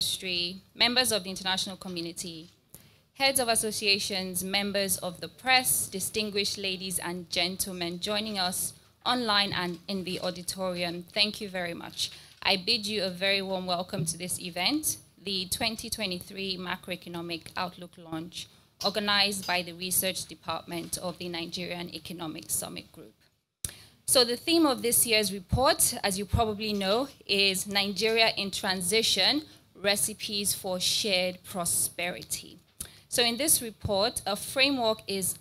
industry, members of the international community, heads of associations, members of the press, distinguished ladies and gentlemen joining us online and in the auditorium, thank you very much. I bid you a very warm welcome to this event, the 2023 Macroeconomic Outlook launch, organized by the Research Department of the Nigerian Economic Summit Group. So the theme of this year's report, as you probably know, is Nigeria in Transition, Recipes for Shared Prosperity. So in this report, a framework is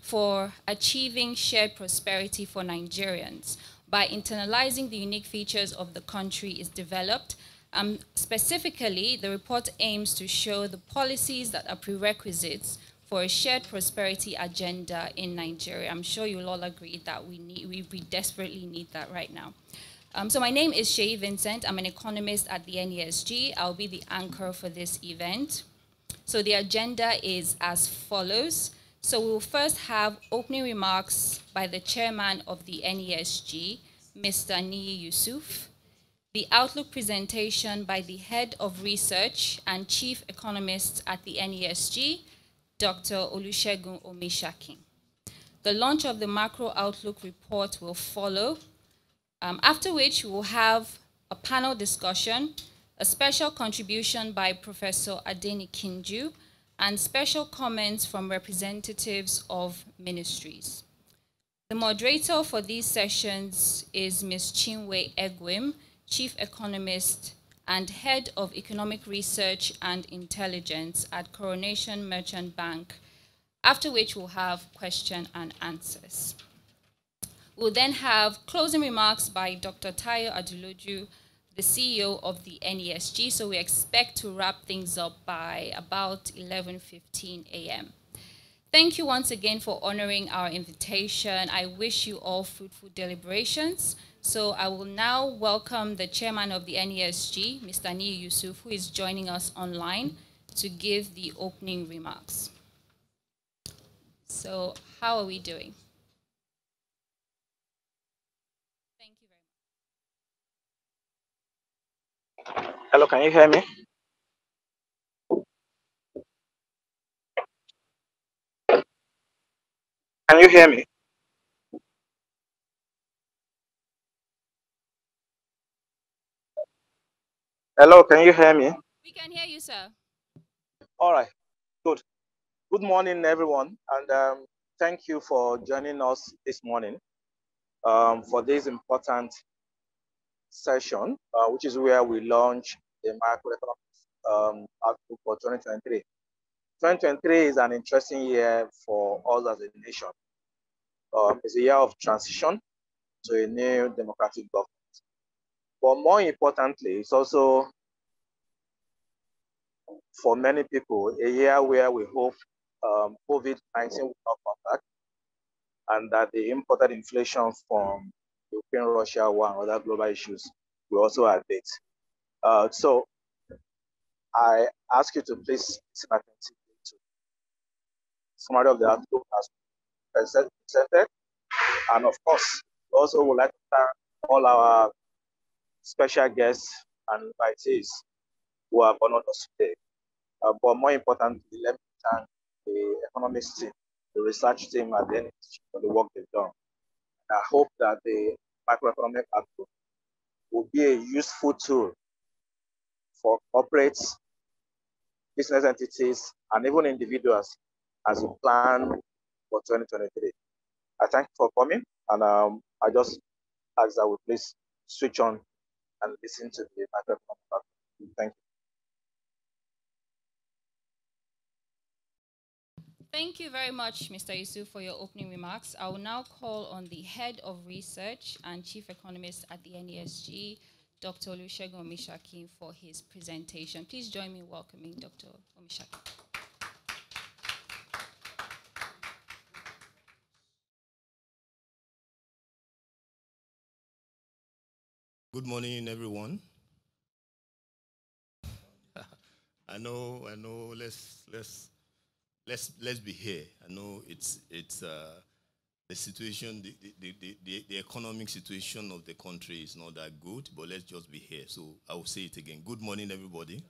for achieving shared prosperity for Nigerians by internalizing the unique features of the country is developed. Specifically, the report aims to show the policies that are prerequisites for a shared prosperity agenda in Nigeria. I'm sure you'll all agree that we desperately need that right now. So my name is Sheyi Vincent. I'm an economist at the NESG. I'll be the anchor for this event. So the agenda is as follows. So we'll first have opening remarks by the chairman of the NESG, Mr. Niyi Yusuf, the Outlook presentation by the head of research and chief economist at the NESG, Dr. Olusegun Omishakin. The launch of the Macro Outlook Report will follow, after which we will have a panel discussion, a special contribution by Professor Adeni Kinju, and special comments from representatives of ministries. The moderator for these sessions is Ms. Chinwe Egwim, Chief Economist and Head of Economic Research and Intelligence at Coronation Merchant Bank, after which we'll have question and answers. We'll then have closing remarks by Dr. Tayo Aduloju, the CEO of the NESG, so we expect to wrap things up by about 11:15 a.m. Thank you once again for honoring our invitation. I wish you all fruitful deliberations. So I will now welcome the chairman of the NESG, Mr. Niyi Yusuf, who is joining us online to give the opening remarks. So how are we doing? Thank you very much. Hello, can you hear me? Can you hear me? Hello, can you hear me? We can hear you, sir. All right, good. Good morning, everyone, and thank you for joining us this morning for this important session, which is where we launch the macroeconomic outlook for 2023. 2023 is an interesting year for us as a nation. It's a year of transition to a new democratic government. But more importantly, it's also, for many people, a year where we hope COVID-19 will not come back and that the imported inflation from Ukraine-Russia war and other global issues will also abate. So I ask you to please listen attentively to summary of the outlook as presented. And of course, we also would like to thank all our special guests and invitees who have honored us today. But more importantly, let me thank the economics team, the research team at the NESG for the work they've done. I hope that the macroeconomic outlook will be a useful tool for corporates, business entities, and even individuals as we plan for 2023. I thank you for coming, and I just ask that we please switch on and listen to the macroeconomic outlook. Thank you. Thank you very much, Mr. Yusuf, for your opening remarks. I will now call on the head of research and chief economist at the NESG, Dr. Olusegun Omishakin, for his presentation. Please join me in welcoming Dr. Omishakin. Good morning, everyone. I know. Let's be here. I know it's the situation, the economic situation of the country is not that good, but let's just be here. So I will say it again. Good morning, everybody.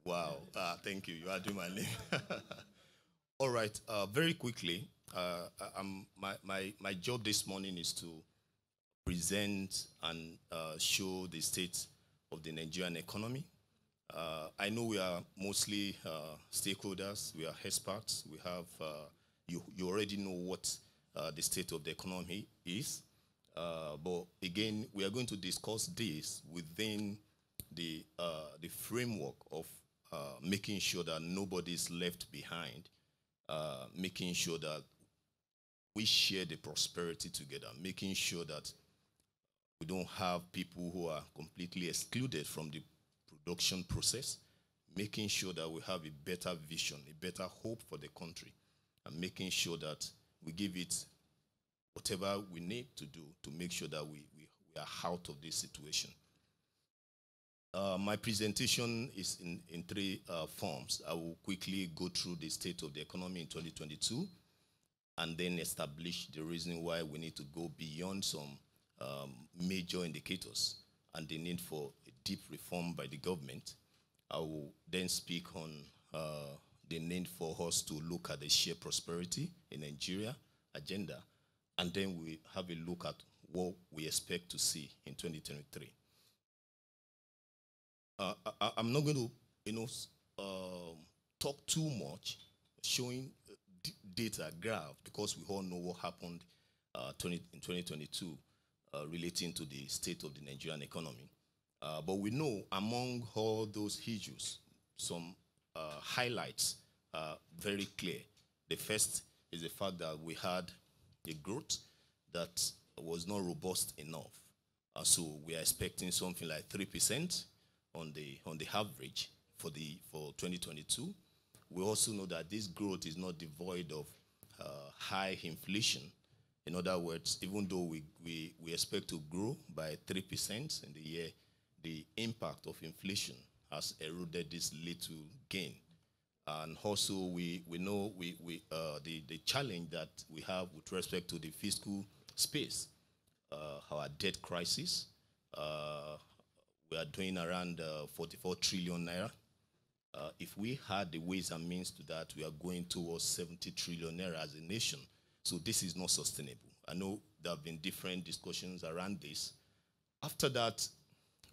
Wow, thank you. You are doing my name. All right, very quickly, my job this morning is to present and show the state of the Nigerian economy. I know we are mostly stakeholders, we are experts, we have, you already know what the state of the economy is. But again, we are going to discuss this within the framework of making sure that nobody is left behind, making sure that we share the prosperity together, making sure that we don't have people who are completely excluded from the production process, making sure that we have a better vision, a better hope for the country, and making sure that we give it whatever we need to do to make sure that we are out of this situation. My presentation is in three forms. I will quickly go through the state of the economy in 2022 and then establish the reason why we need to go beyond some major indicators and the need for a deep reform by the government. I will then speak on the need for us to look at the shared prosperity in Nigeria agenda, and then we have a look at what we expect to see in 2023. I'm not going to, talk too much, showing data graph, because we all know what happened in 2022 relating to the state of the Nigerian economy. But we know among all those issues, some highlights are very clear. The first is the fact that we had a growth that was not robust enough. So we are expecting something like 3% on the average for 2022. We also know that this growth is not devoid of high inflation. In other words, even though we expect to grow by 3% in the year, the impact of inflation has eroded this little gain. And also, we know the challenge that we have with respect to the fiscal space, our debt crisis. We are doing around 44 trillion naira. If we had the ways and means to that, we are going towards 70 trillion naira as a nation. So this is not sustainable. I know there have been different discussions around this. After that,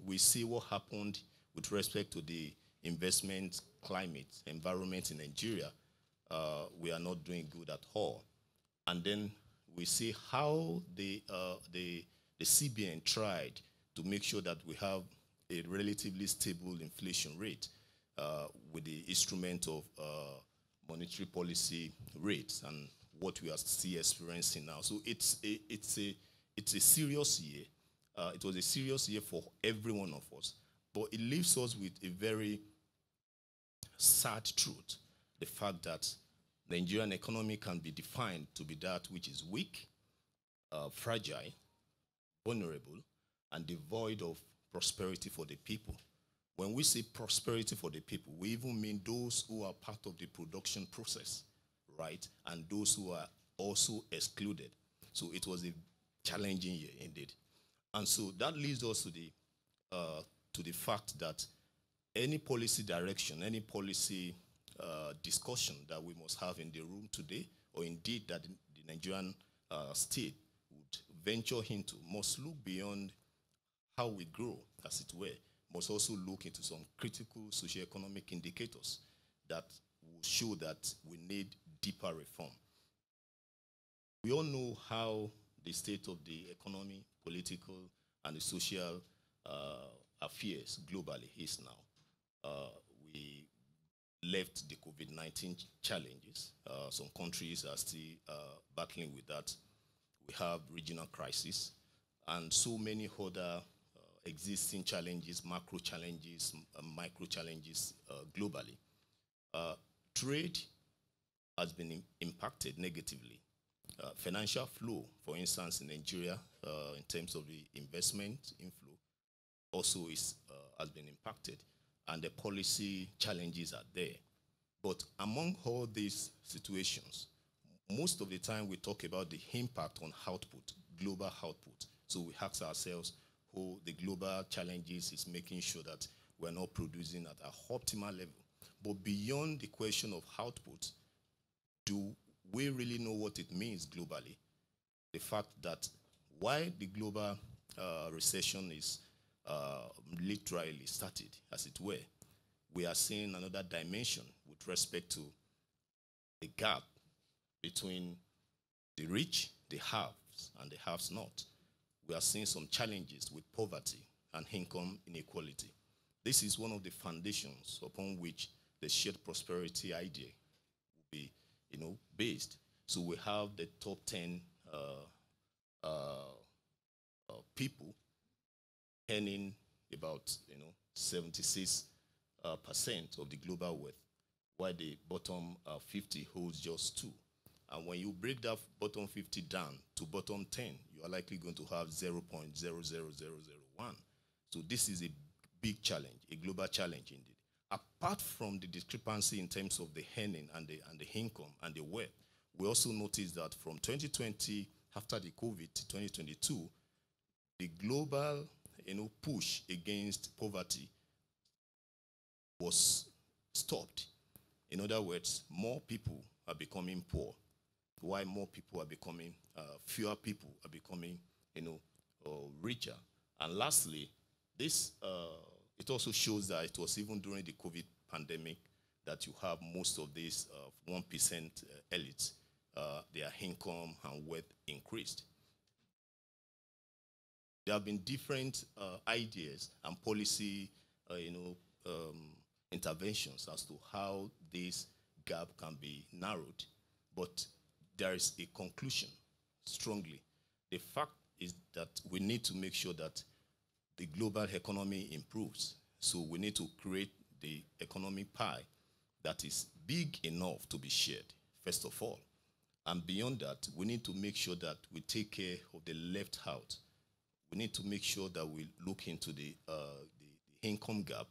we see what happened with respect to the investment climate, environment in Nigeria. We are not doing good at all. And then we see how the CBN tried to make sure that we have a relatively stable inflation rate with the instrument of monetary policy rates and what we are still experiencing now. So it's a serious year. It was a serious year for every one of us, but it leaves us with a very sad truth: the fact that the Nigerian economy can be defined to be that which is weak, fragile, vulnerable, and devoid of prosperity for the people. When we say prosperity for the people, we even mean those who are part of the production process, right? And those who are also excluded. So it was a challenging year indeed. And so that leads us to the fact that any policy direction, any policy discussion that we must have in the room today, or indeed that the Nigerian state would venture into, must look beyond how we grow, as it were, must also look into some critical socioeconomic indicators that will show that we need deeper reform. We all know how the state of the economy, political, and the social affairs globally is now. We left the COVID-19 challenges. Some countries are still battling with that. We have regional crisis and so many other existing challenges, macro challenges, micro challenges globally. Trade has been impacted negatively. Financial flow, for instance, in Nigeria, in terms of the investment inflow, also has been impacted, and the policy challenges are there. But among all these situations, most of the time we talk about the impact on output, global output. So we ask ourselves, the global challenges is making sure that we're not producing at an optimal level. But beyond the question of output, do we really know what it means globally? The fact that while the global recession is literally started, as it were, we are seeing another dimension with respect to the gap between the rich, the haves, and the haves not. We are seeing some challenges with poverty and income inequality. This is one of the foundations upon which the shared prosperity idea will be, based. So we have the top 10 people earning about, 76% of the global wealth, while the bottom 50 holds just 2. And when you break that bottom 50 down to bottom 10, you are likely going to have 0.00001. So this is a big challenge, a global challenge indeed. Apart from the discrepancy in terms of the earning and the income and the wealth, we also notice that from 2020, after the COVID, to 2022, the global push against poverty was stopped. In other words, more people are becoming poor. While more people are becoming, fewer people are becoming, richer. And lastly, this it also shows that it was even during the COVID pandemic that you have most of these 1% elites, their income and wealth increased. There have been different ideas and policy, interventions as to how this gap can be narrowed, but there is a conclusion strongly. The fact is that we need to make sure that the global economy improves. So we need to create the economic pie that is big enough to be shared, first of all. And beyond that, we need to make sure that we take care of the left out. We need to make sure that we look into the income gap.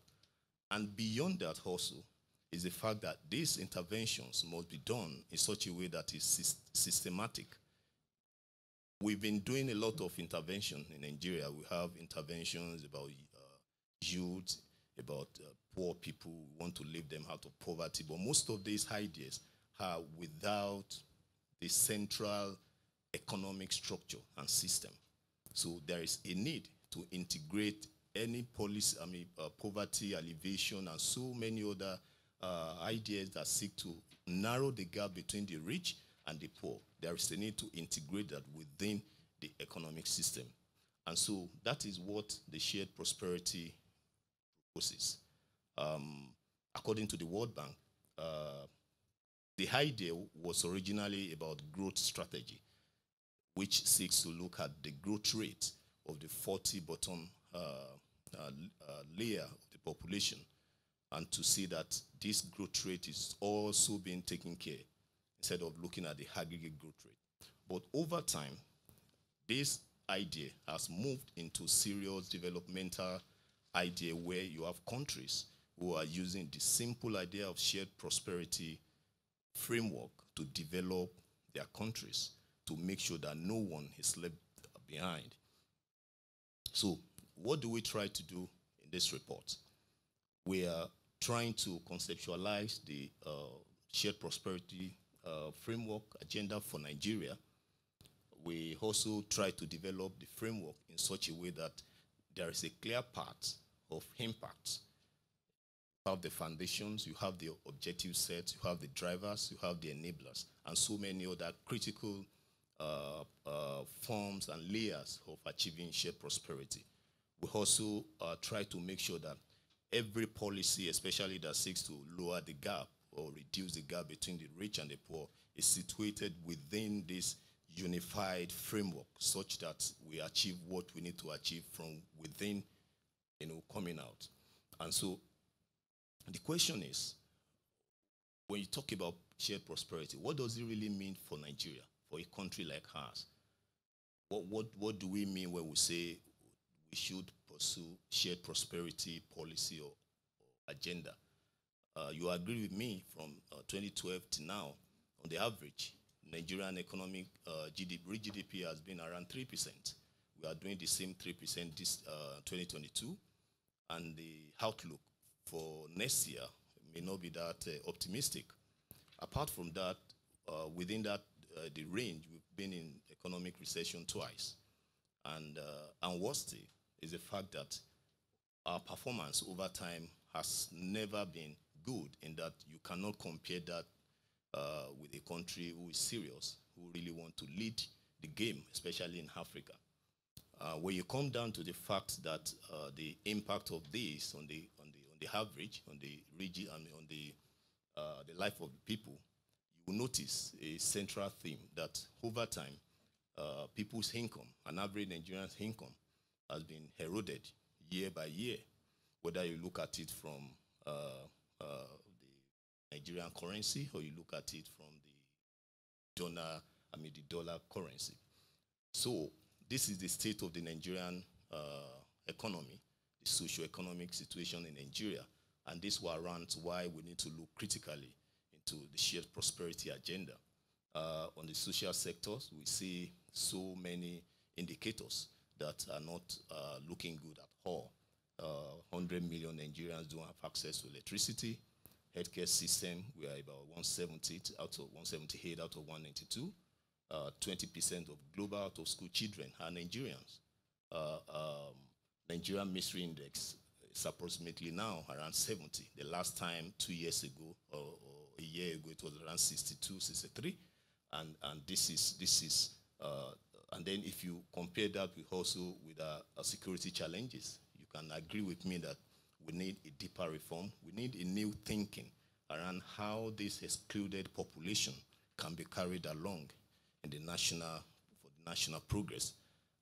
And beyond that also is the fact that these interventions must be done in such a way that is systematic. We've been doing a lot of intervention in Nigeria. We have interventions about youth, about poor people. We want to lift them out of poverty. But most of these ideas are without the central economic structure and system. So there is a need to integrate any policy, poverty alleviation and so many other ideas that seek to narrow the gap between the rich and the poor. There is a need to integrate that within the economic system. And so that is what the shared prosperity proposes. According to the World Bank, the idea was originally about growth strategy, which seeks to look at the growth rate of the 40 bottom layer of the population, and to see that this growth rate is also being taken care instead of looking at the aggregate growth rate. But over time, this idea has moved into serious developmental idea where you have countries who are using the simple idea of shared prosperity framework to develop their countries to make sure that no one is left behind. So what do we try to do in this report? We are trying to conceptualize the shared prosperity framework agenda for Nigeria. We also try to develop the framework in such a way that there is a clear path of impact. You have the foundations, you have the objective sets, you have the drivers, you have the enablers, and so many other critical forms and layers of achieving shared prosperity. We also try to make sure that every policy, especially that seeks to lower the gap or reduce the gap between the rich and the poor, is situated within this unified framework such that we achieve what we need to achieve from within, coming out. And so the question is, when you talk about shared prosperity, what does it really mean for Nigeria, for a country like ours? What do we mean when we say we should pursue shared prosperity policy or agenda? You agree with me from 2012 to now, on the average, Nigerian economic GDP has been around 3%. We are doing the same 3% this 2022. and the outlook for next year may not be that optimistic. Apart from that, within that the range, we've been in economic recession twice. And worst is the fact that our performance over time has never been good, in that you cannot compare that with a country who is serious, who really want to lead the game, especially in Africa. When you come down to the fact that the impact of this on the average, on the region, and on the life of the people, you will notice a central theme that over time, people's income, an average Nigerian's income, has been eroded year by year. Whether you look at it from the Nigerian currency, or you look at it from the dollar currency. So this is the state of the Nigerian economy, the socioeconomic situation in Nigeria, and this warrants why we need to look critically into the shared prosperity agenda. On the social sectors, we see so many indicators that are not looking good at all. 100 million Nigerians don't have access to electricity. Healthcare system, we are about 178 out of 192. 20% of global out-of-school children are Nigerians. Nigerian Misery Index is approximately now around 70. The last time 2 years ago or a year ago, it was around 62, 63. And this is and then if you compare that with our security challenges, you can agree with me that we need a deeper reform. We need a new thinking around how this excluded population can be carried along in the national progress.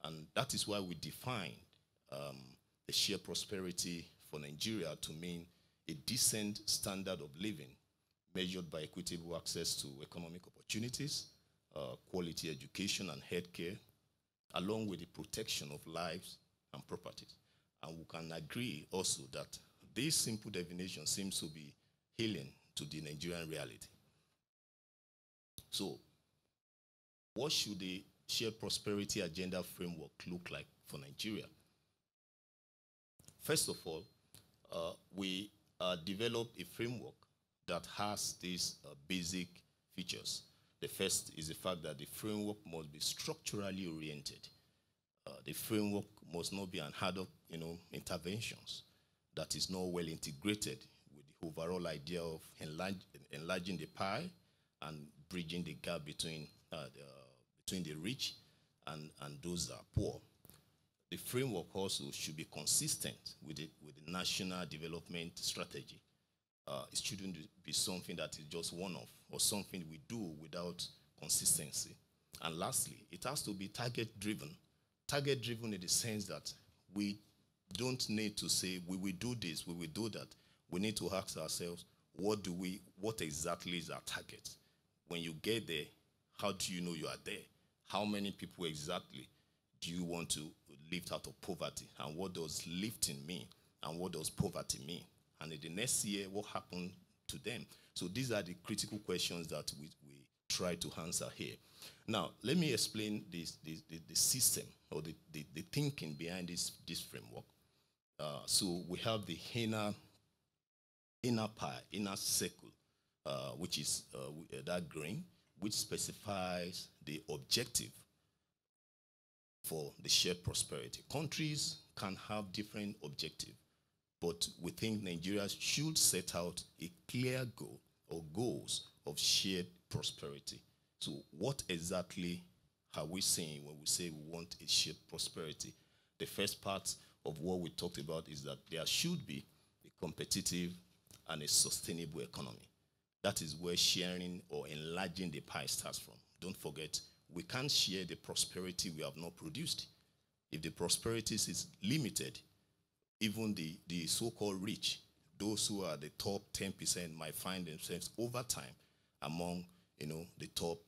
And that is why we defined the shared prosperity for Nigeria to mean a decent standard of living measured by equitable access to economic opportunities, quality education and healthcare, along with the protection of lives and properties. And we can agree also that this simple definition seems to be alien to the Nigerian reality. So, what should the shared prosperity agenda framework look like for Nigeria? First of all, we developed a framework that has these basic features. The first is the fact that the framework must be structurally oriented. The framework must not be an ad hoc, interventions that is not well integrated with the overall idea of enlarging the pie and bridging the gap between the rich and those that are poor. The framework also should be consistent with the national development strategy. It shouldn't be something that is just one-off or something we do without consistency. And lastly, it has to be target-driven. Target-driven in the sense that we don't need to say, we will do this, we will do that. We need to ask ourselves, what exactly is our target? When you get there, how do you know you are there? How many people exactly do you want to lift out of poverty? And what does lifting mean? And what does poverty mean? And in the next year, what happened to them? So these are the critical questions that we try to answer here. Now, let me explain the system or the thinking behind this framework. So we have the inner pie, inner circle, which is that green, which specifies the objective for the shared prosperity. Countries can have different objectives, but we think Nigeria should set out a clear goal or goals of shared prosperity. So what exactly are we saying when we say we want a shared prosperity? The first part of what we talked about is that there should be a competitive and a sustainable economy. That is where sharing or enlarging the pie starts from. Don't forget, we can't share the prosperity we have not produced. If the prosperity is limited, even the so-called rich, those who are the top 10% might find themselves over time among the top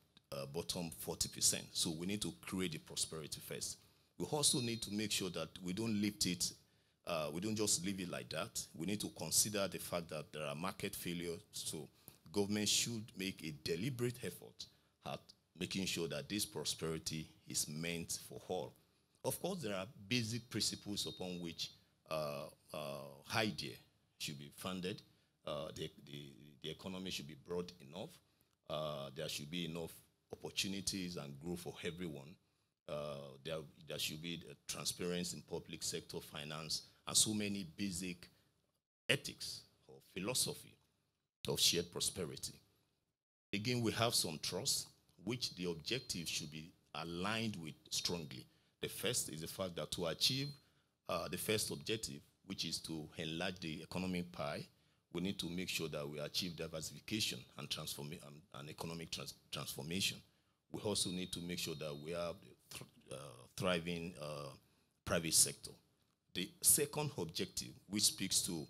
bottom 40%. So we need to create the prosperity first. We also need to make sure that we don't lift it, we don't just leave it like that. We need to consider the fact that there are market failures. So government should make a deliberate effort at making sure that this prosperity is meant for all. Of course, there are basic principles upon which idea should be funded. The economy should be broad enough. There should be enough opportunities and growth for everyone. There should be transparency in public sector finance and so many basic ethics or philosophy of shared prosperity. Again, we have some trust, which the objective should be aligned with strongly. The first is the fact that to achieve the first objective, which is to enlarge the economic pie, we need to make sure that we achieve diversification and economic transformation. We also need to make sure that we have thriving private sector. The second objective, which speaks to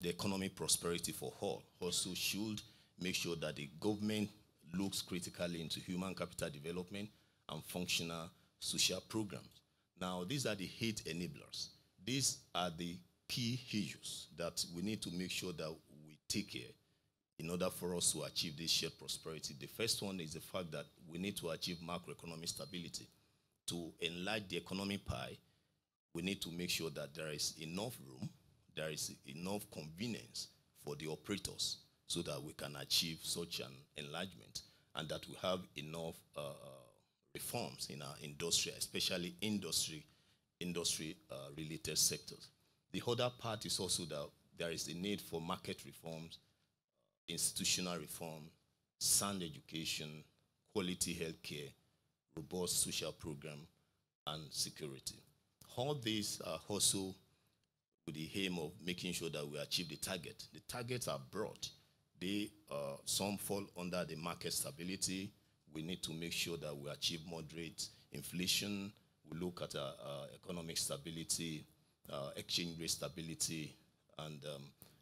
the economic prosperity for all, also should make sure that the government looks critically into human capital development and functional social programs. Now, these are the 8 enablers. These are the key issues that we need to make sure that we take care in order for us to achieve this shared prosperity. The first one is the fact that we need to achieve macroeconomic stability. To enlarge the economic pie, we need to make sure that there is enough room, there is enough convenience for the operators so that we can achieve such an enlargement, and that we have enough reforms in our industry, especially industry-related sectors. The other part is also that there is a need for market reforms, institutional reform, sound education, quality healthcare, robust social program, and security. All these are also with the aim of making sure that we achieve the target. The targets are broad. Some fall under the market stability. We need to make sure that we achieve moderate inflation. We look at economic stability, exchange rate stability, and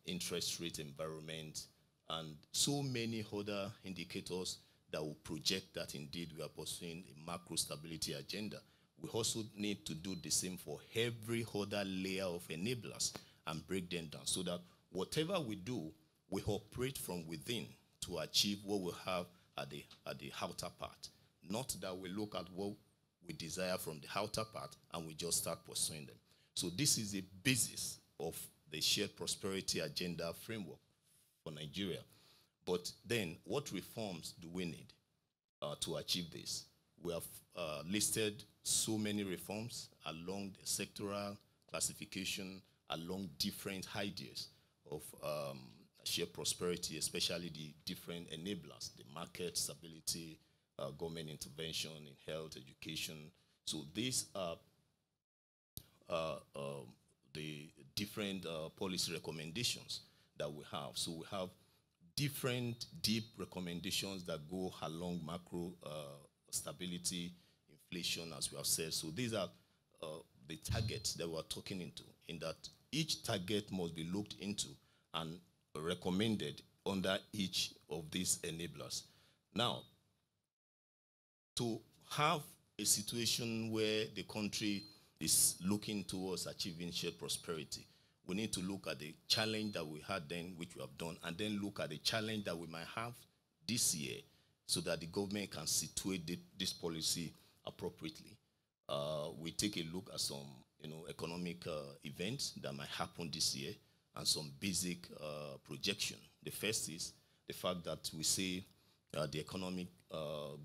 interest rate environment, and so many other indicators that will project that indeed we are pursuing a macro stability agenda. We also need to do the same for every other layer of enablers and break them down so that whatever we do, we operate from within to achieve what we have at the outer part. Not that we look at what we desire from the outer part and we just start pursuing them. So this is the basis of the shared prosperity agenda framework for Nigeria. But then what reforms do we need to achieve this? We have listed so many reforms along the sectoral classification, along different ideas of shared prosperity, especially the different enablers, the market stability, government intervention in health, education. So these are the different policy recommendations that we have. So we have different deep recommendations that go along macro stability, inflation, as we have said. So these are the targets that we're talking into, in that each target must be looked into and recommended under each of these enablers. Now, to have a situation where the country is looking towards achieving shared prosperity, we need to look at the challenge that we had then, which we have done, and then look at the challenge that we might have this year so that the government can situate this policy appropriately. We take a look at some economic events that might happen this year and some basic projection. The first is the fact that we say the economic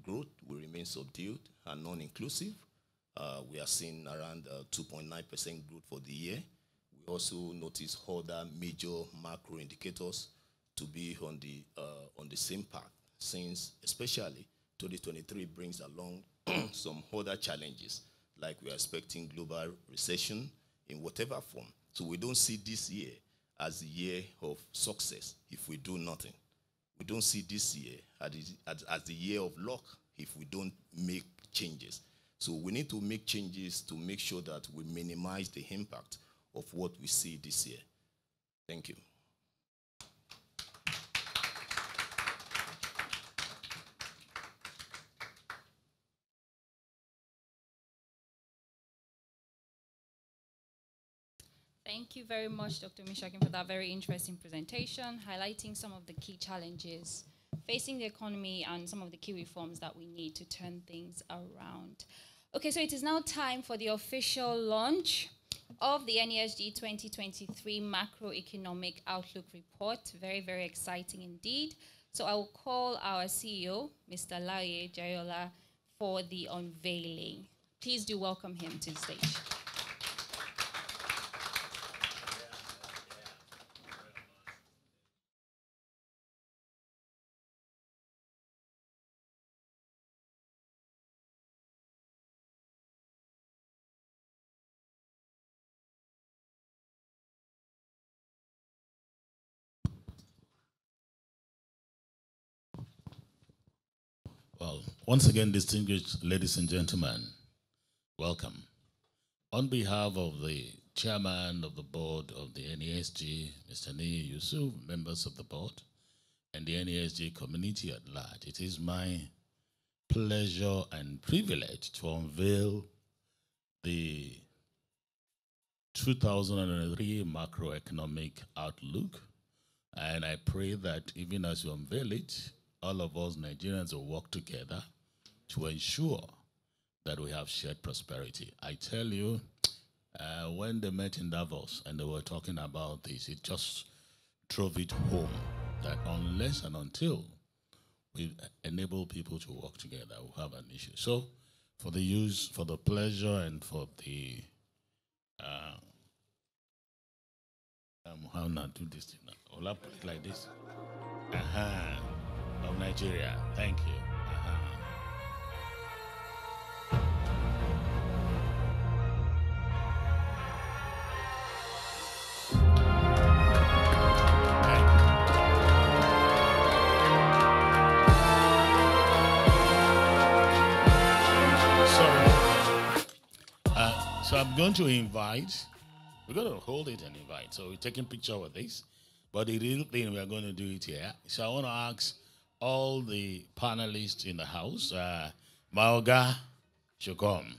growth will remain subdued and non-inclusive. We are seeing around 2.9% growth for the year. We also notice other major macro indicators to be on the same path, since especially 2023 brings along some other challenges, like we are expecting global recession in whatever form. So we don't see this year as the year of success if we do nothing. We don't see this year as the year of luck if we don't make changes. So we need to make changes to make sure that we minimize the impact of what we see this year. Thank you. Thank you very much, Dr. Mishakin, for that very interesting presentation, highlighting some of the key challenges facing the economy and some of the key reforms that we need to turn things around. Okay, so it is now time for the official launch of the NESG 2023 Macroeconomic Outlook Report. Very, very exciting indeed. So I will call our CEO, Mr. Laye Jayola, for the unveiling. Please do welcome him to the stage. Well, once again, distinguished ladies and gentlemen, welcome. On behalf of the chairman of the board of the NESG, Mr. Niyi Yusuf, members of the board, and the NESG community at large, it is my pleasure and privilege to unveil the 2003 Macroeconomic Outlook. And I pray that even as you unveil it, all of us Nigerians will work together to ensure that we have shared prosperity. I tell you, when they met in Davos and they were talking about this, it just drove it home that unless and until we enable people to work together, we'll have an issue. So for the use, for the pleasure, and for the, how not do this thing now? I'll put it like this. Of Nigeria. Thank you. So I'm going to invite, we're going to hold it and invite. So we're taking picture with this, but the real thing, we're going to do it here. So I want to ask all the panelists in the house, Maoga should come.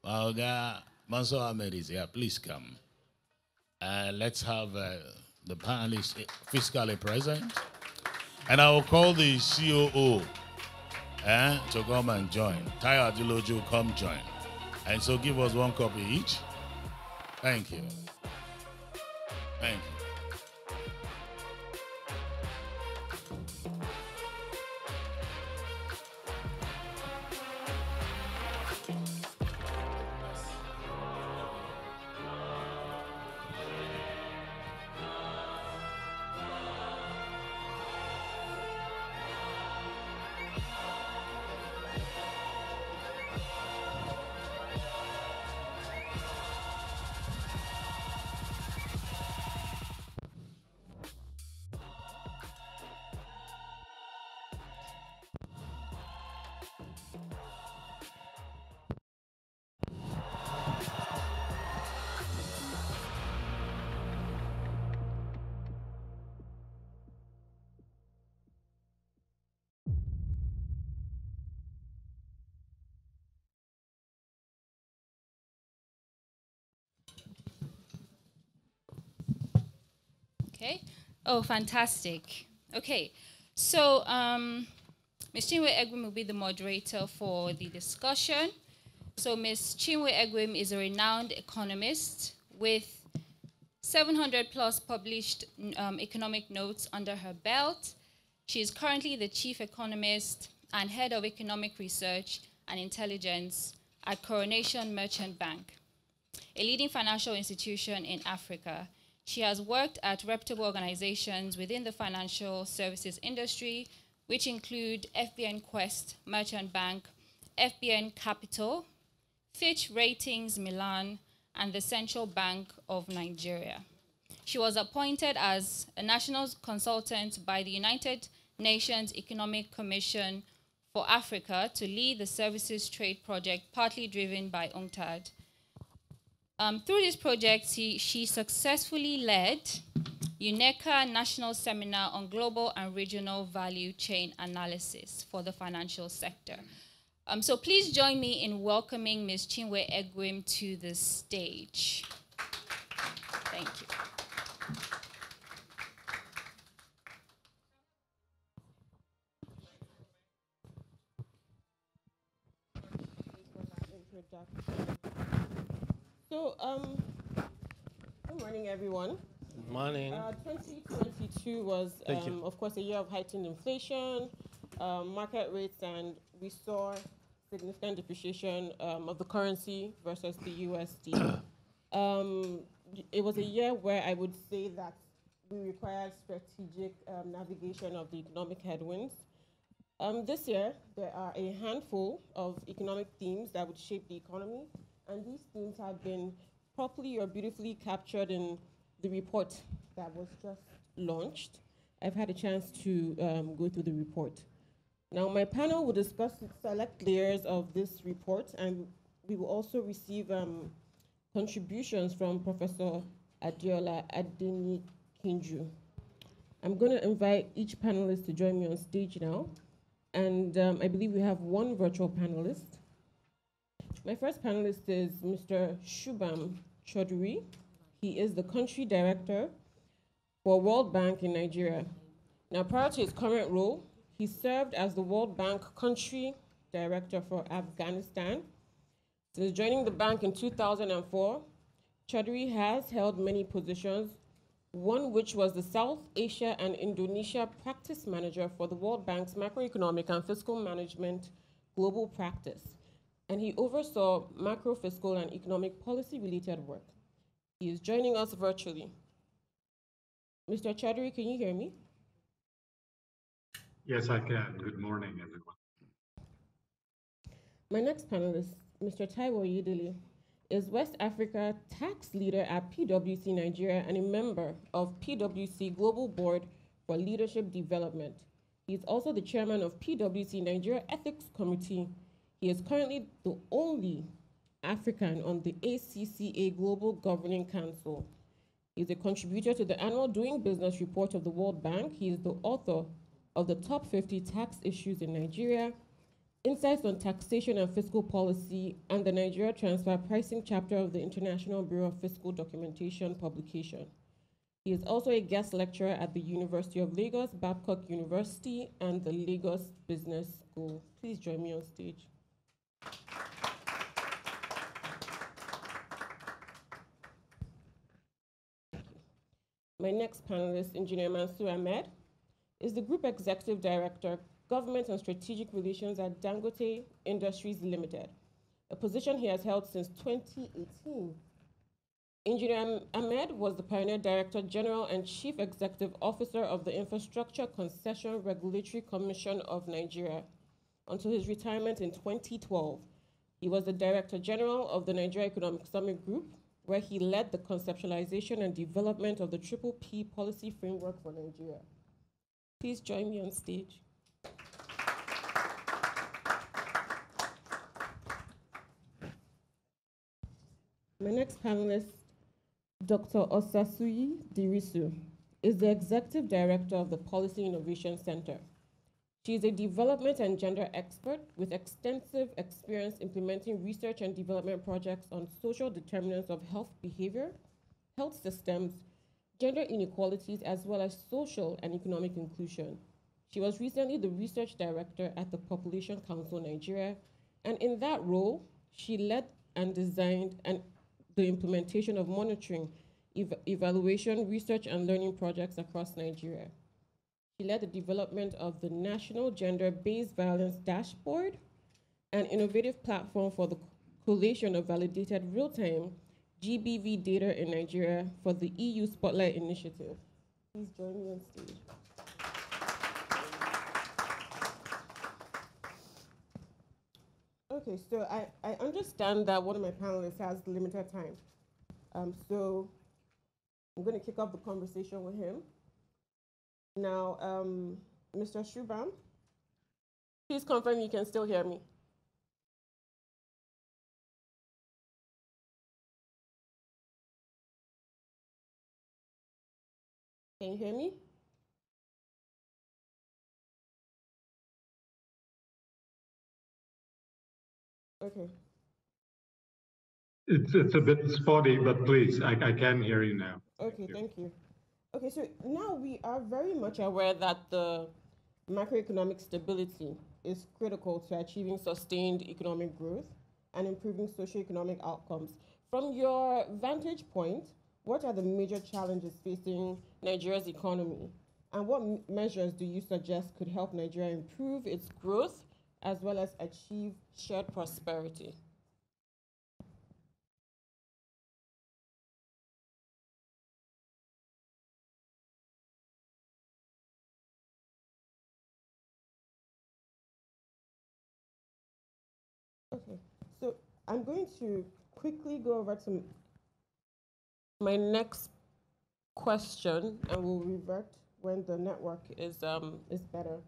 Maoga, Mansour Ahmed is here, please come. Let's have the panelists physically present. And I will call the COO to come and join. Tayo Adiloju, come join. And so give us one copy each. Thank you. Thank you. Okay. Oh, fantastic. Okay. So, Ms. Chinwe Egwim will be the moderator for the discussion. So, Ms. Chinwe Egwim is a renowned economist with 700 plus published economic notes under her belt. She is currently the chief economist and head of economic research and intelligence at Coronation Merchant Bank, a leading financial institution in Africa. She has worked at reputable organizations within the financial services industry, which include FBN Quest Merchant Bank, FBN Capital, Fitch Ratings Milan, and the Central Bank of Nigeria. She was appointed as a national consultant by the United Nations Economic Commission for Africa to lead the services trade project, partly driven by UNCTAD. Through this project, she successfully led UNECA National Seminar on Global and Regional Value Chain Analysis for the financial sector. So please join me in welcoming Ms. Chinwe Egwim to the stage. Thank you. So, good morning, everyone. Good morning. 2022 was, of course, a year of heightened inflation, market rates, and we saw significant depreciation of the currency versus the USD. It was a year where I would say that we required strategic navigation of the economic headwinds. This year, there are a handful of economic themes that would shape the economy, and these themes have been properly or beautifully captured in the report that was just launched. I've had a chance to go through the report. Now, my panel will discuss select layers of this report, and we will also receive contributions from Professor Adiola Adenikinju. I'm going to invite each panelist to join me on stage now, and I believe we have one virtual panelist. My first panelist is Mr. Shubham Chaudhary. He is the country director for World Bank in Nigeria. Now, prior to his current role, he served as the World Bank country director for Afghanistan. Since joining the bank in 2004, Chaudhary has held many positions, one which was the South Asia and Indonesia practice manager for the World Bank's macroeconomic and fiscal management global practice. And he oversaw macro, fiscal, and economic policy-related work. He is joining us virtually. Mr. Chaudhary, can you hear me? Yes, I can. Good morning, everyone. My next panelist, Mr. Taiwo Yedele, is West Africa tax leader at PwC Nigeria and a member of PwC Global Board for Leadership Development. He is also the chairman of PwC Nigeria Ethics Committee. He is currently the only African on the ACCA Global Governing Council. He is a contributor to the annual Doing Business report of the World Bank. He is the author of the Top 50 Tax Issues in Nigeria, Insights on Taxation and Fiscal Policy, and the Nigeria Transfer Pricing chapter of the International Bureau of Fiscal Documentation publication. He is also a guest lecturer at the University of Lagos, Babcock University, and the Lagos Business School. Please join me on stage. My next panelist, Engineer Mansour Ahmed, is the Group Executive Director, Government and Strategic Relations at Dangote Industries Limited, a position he has held since 2018. Engineer Ahmed was the Pioneer Director General and Chief Executive Officer of the Infrastructure Concession Regulatory Commission of Nigeria until his retirement in 2012. He was the Director General of the Nigeria Economic Summit Group, where he led the conceptualization and development of the Triple P policy framework for Nigeria. Please join me on stage. My next panelist, Dr. Osasuyi Dirisu, is the Executive Director of the Policy Innovation Center. She is a development and gender expert with extensive experience implementing research and development projects on social determinants of health behavior, health systems, gender inequalities, as well as social and economic inclusion. She was recently the research director at the Population Council Nigeria, and in that role, she led and designed the implementation of monitoring, evaluation, research, and learning projects across Nigeria. She led the development of the National Gender-Based Violence Dashboard, an innovative platform for the collation of validated real-time GBV data in Nigeria for the EU Spotlight Initiative. Please join me on stage. Okay, so I understand that one of my panelists has limited time. So I'm going to kick off the conversation with him. Now, Mr. Shubham, please confirm you can still hear me. Can you hear me? Okay. It's a bit spotty, but please, I can hear you now. Okay, thank you. Okay, so now we are very much aware that the macroeconomic stability is critical to achieving sustained economic growth and improving socioeconomic outcomes. From your vantage point, what are the major challenges facing Nigeria's economy? And what measures do you suggest could help Nigeria improve its growth as well as achieve shared prosperity? Okay, so I'm going to quickly go over to my next question, and we'll revert when the network is better.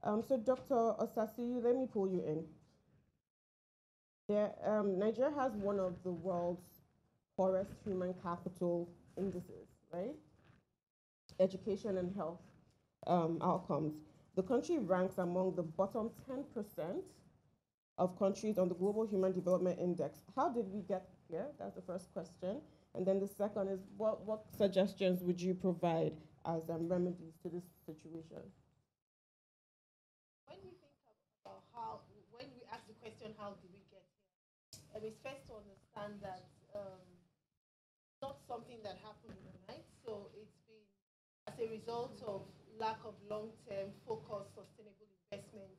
So Dr. Osasi, let me pull you in. Nigeria has one of the world's poorest human capital indices, right? Education and health outcomes. The country ranks among the bottom 10% of countries on the Global Human Development Index. How did we get here? That's the first question. And then the second is, what suggestions would you provide as remedies to this situation? When we think about when we ask the question, how do we get here? It's first to understand that not something that happened overnight. So it's been as a result of lack of long-term, focused, sustainable investment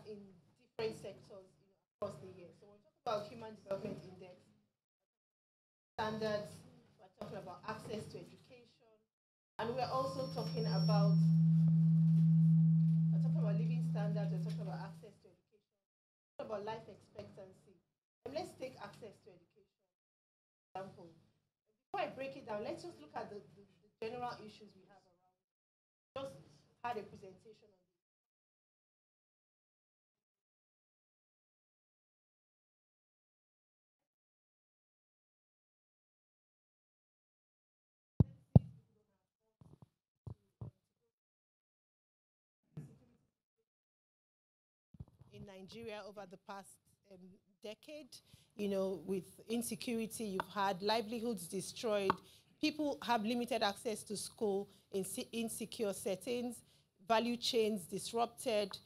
in different sectors across the year. So when we talk about Human Development Index standards, we're talking about access to education, and we're also talking about living standards. We're talking about access to education. We're talking about life expectancy. And let's take access to education, for example. Before I break it down, let's just look at the general issues we have around. Just had a presentation on this. In Nigeria over the past decade, with insecurity, you've had livelihoods destroyed, people have limited access to school in insecure settings, value chains disrupted,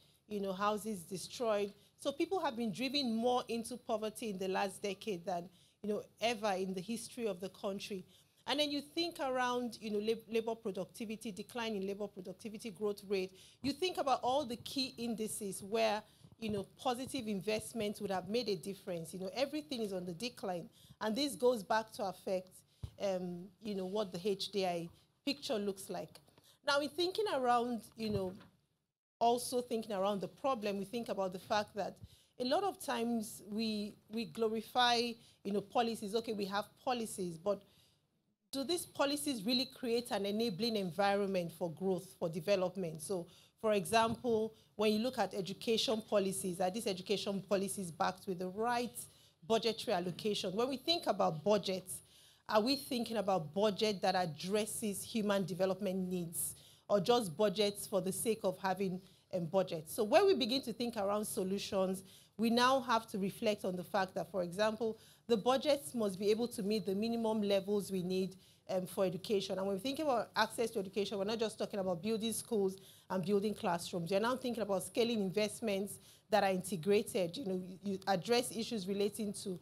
houses destroyed. So people have been driven more into poverty in the last decade than, ever in the history of the country. And then you think around, labor productivity, decline in labor productivity, growth rate. You think about all the key indices where, positive investments would have made a difference. Everything is on the decline. And this goes back to affect, what the HDI picture looks like. Now, in thinking around, also thinking around the problem, we think about the fact that a lot of times we glorify, policies. Okay, we have policies, but do these policies really create an enabling environment for growth, for development? So, for example, when you look at education policies, are these education policies backed with the right budgetary allocation? When we think about budgets, are we thinking about budget that addresses human development needs, or just budgets for the sake of having budgets? So when we begin to think around solutions, we now have to reflect on the fact that, for example, the budgets must be able to meet the minimum levels we need for education. And when we think about access to education, we're not just talking about building schools and building classrooms. We're now thinking about scaling investments that are integrated. You address issues relating to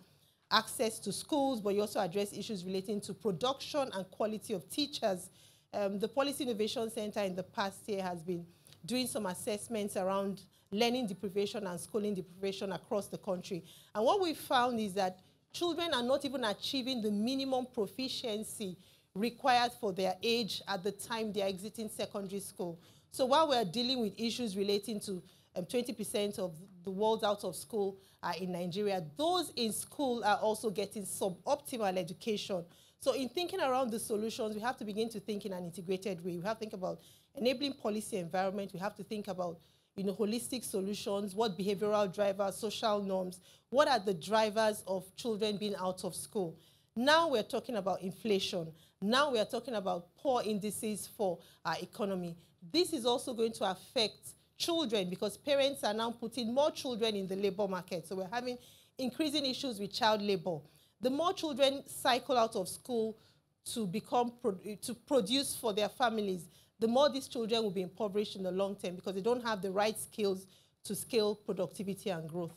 access to schools, but you also address issues relating to production and quality of teachers. The Policy Innovation Center in the past year has been doing some assessments around learning deprivation and schooling deprivation across the country. And what we found is that children are not even achieving the minimum proficiency required for their age at the time they are exiting secondary school. So while we're dealing with issues relating to 20% of the world out of school in Nigeria, those in school are also getting suboptimal education. So in thinking around the solutions, we have to begin to think in an integrated way. We have to think about enabling policy environment. We have to think about holistic solutions, what behavioral drivers, social norms, what are the drivers of children being out of school. Now we're talking about inflation. Now we're talking about poor indices for our economy. This is also going to affect children because parents are now putting more children in the labor market. So we're having increasing issues with child labor. The more children cycle out of school to produce for their families, the more these children will be impoverished in the long term because they don't have the right skills to scale productivity and growth.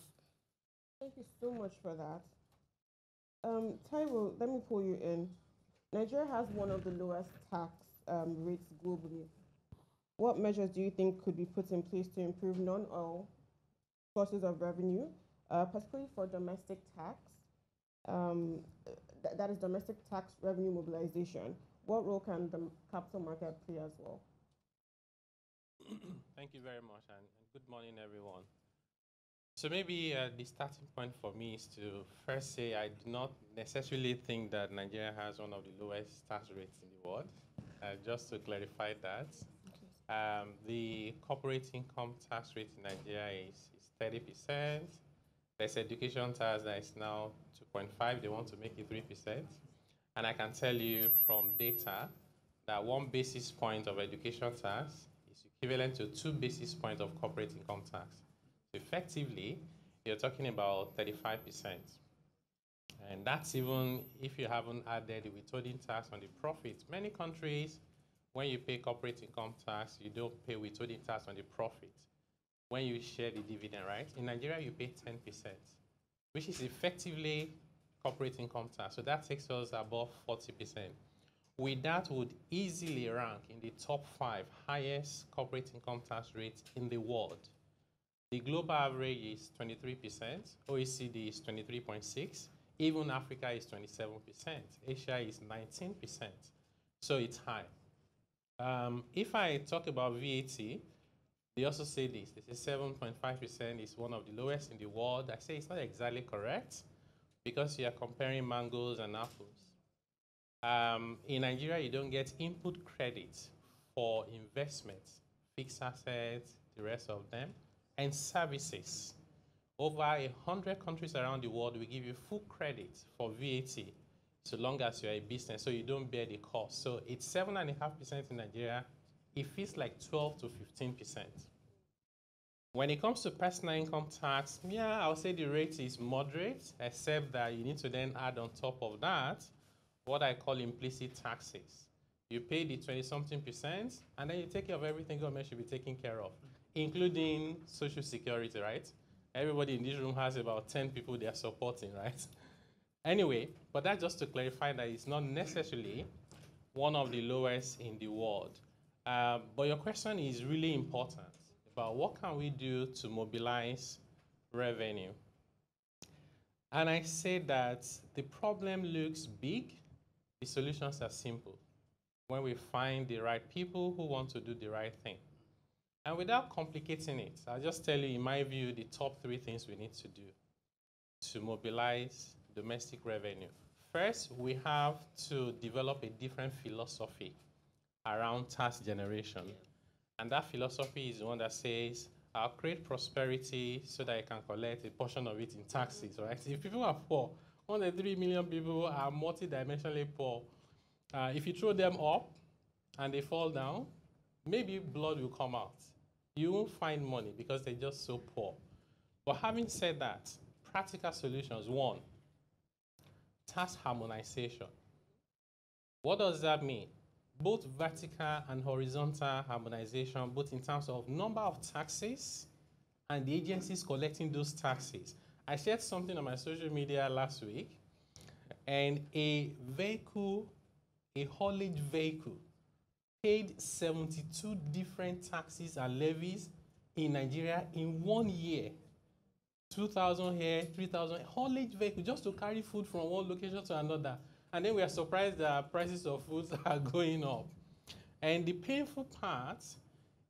Thank you so much for that. Taiwo, let me pull you in. Nigeria has one of the lowest tax rates globally. What measures do you think could be put in place to improve non-oil sources of revenue, particularly for domestic tax? That is domestic tax revenue mobilization. What role can the capital market play as well? Thank you very much, and good morning, everyone. So maybe the starting point for me is to first say I do not necessarily think that Nigeria has one of the lowest tax rates in the world. Just to clarify that, the corporate income tax rate in Nigeria is 30%. There's education tax that is now 2.5. They want to make it 3%. And I can tell you from data that 1 basis point of education tax is equivalent to 2 basis points of corporate income tax. So effectively, you're talking about 35%. And that's even if you haven't added the withholding tax on the profit. Many countries, when you pay corporate income tax, you don't pay withholding tax on the profit when you share the dividend, right? In Nigeria, you pay 10%, which is effectively corporate income tax. So that takes us above 40%. With that, would easily rank in the top 5 highest corporate income tax rates in the world. The global average is 23%, OECD is 23.6%, even Africa is 27%, Asia is 19%, so it's high. If I talk about VAT, they also say this. They say 7.5% is one of the lowest in the world. I say it's not exactly correct because you are comparing mangoes and apples. In Nigeria, you don't get input credit for investments, fixed assets, the rest of them, and services. Over 100 countries around the world will give you full credit for VAT so long as you're a business, so you don't bear the cost. So it's 7.5% in Nigeria. It feels like 12 to 15%. When it comes to personal income tax, yeah, I would say the rate is moderate, except that you need to then add on top of that what I call implicit taxes. You pay the 20-something%, and then you take care of everything government should be taking care of, including social security, right? Everybody in this room has about 10 people they are supporting, right? Anyway, but that's just to clarify that it's not necessarily one of the lowest in the world. But your question is really important about what can we do to mobilize revenue. And I say that the problem looks big, the solutions are simple when we find the right people who want to do the right thing. And without complicating it, I'll just tell you, in my view, the top 3 things we need to do to mobilize domestic revenue. First, we have to develop a different philosophy around tax generation. And that philosophy is the one that says, I'll create prosperity so that I can collect a portion of it in taxes, right? If people are poor, 1.3 million people are multidimensionally poor. If you throw them up and they fall down, maybe blood will come out. You won't find money because they're just so poor. But having said that, practical solutions. 1, tax harmonization. What does that mean? Both vertical and horizontal harmonization, both in terms of number of taxes and the agencies collecting those taxes. I shared something on my social media last week, and a haulage vehicle paid 72 different taxes and levies in Nigeria in 1 year. 2,000 here, 3,000, haulage vehicle just to carry food from one location to another. And then we are surprised that prices of foods are going up. And the painful part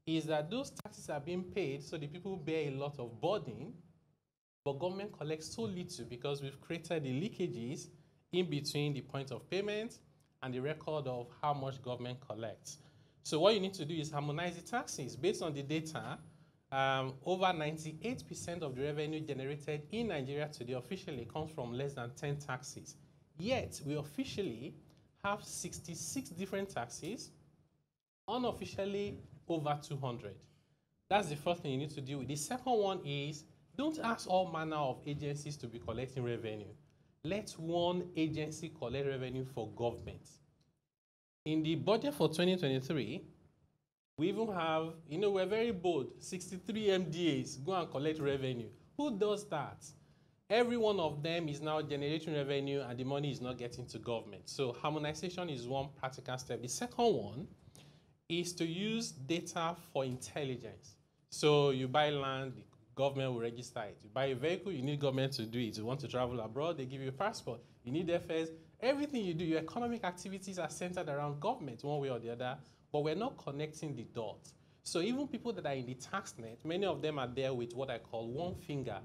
is that those taxes are being paid, so the people bear a lot of burden, but government collects so little because we've created the leakages in between the point of payment and the record of how much government collects. So what you need to do is harmonize the taxes. Based on the data, over 98% of the revenue generated in Nigeria today officially comes from less than 10 taxes. Yet, we officially have 66 different taxes, unofficially over 200. That's the first thing you need to deal with. The second one is, don't ask all manner of agencies to be collecting revenue. Let one agency collect revenue for government. In the budget for 2023, we even have, we're very bold, 63 MDAs go and collect revenue. Who does that? every one of them is now generating revenue and the money is not getting to government. So harmonization is one practical step. The second one is to use data for intelligence. So you buy land, the government will register it. You buy a vehicle, you need government to do it. You want to travel abroad, they give you a passport. You need FS. Everything you do, your economic activities are centered around government one way or the other, but we're not connecting the dots. So even people that are in the tax net, many of them are there with what I call one finger,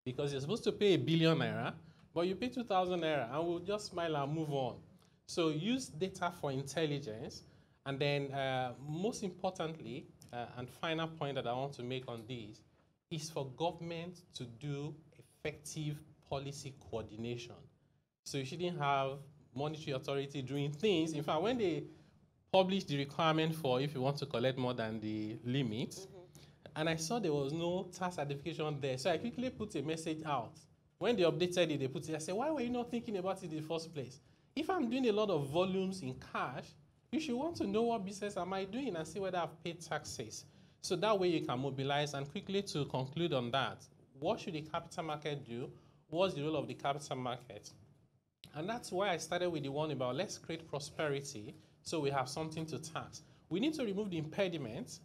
because you're supposed to pay ₦1 billion, but you pay 2,000 naira and we'll just smile and move on. So use data for intelligence. And then most importantly, and final point that I want to make on this, is for government to do effective policy coordination. So you shouldn't have monetary authority doing things. In fact, when they publish the requirement for if you want to collect more than the limit, and I saw there was no tax certification there, so I quickly put a message out. When they updated it, they put it, I said, why were you not thinking about it in the first place? If I'm doing a lot of volumes in cash, you should want to know what business am I doing and see whether I've paid taxes. So that way you can mobilize. And quickly to conclude on that, what should the capital market do? What's the role of the capital market? And that's why I started with the one about let's create prosperity so we have something to tax. We need to remove the impediments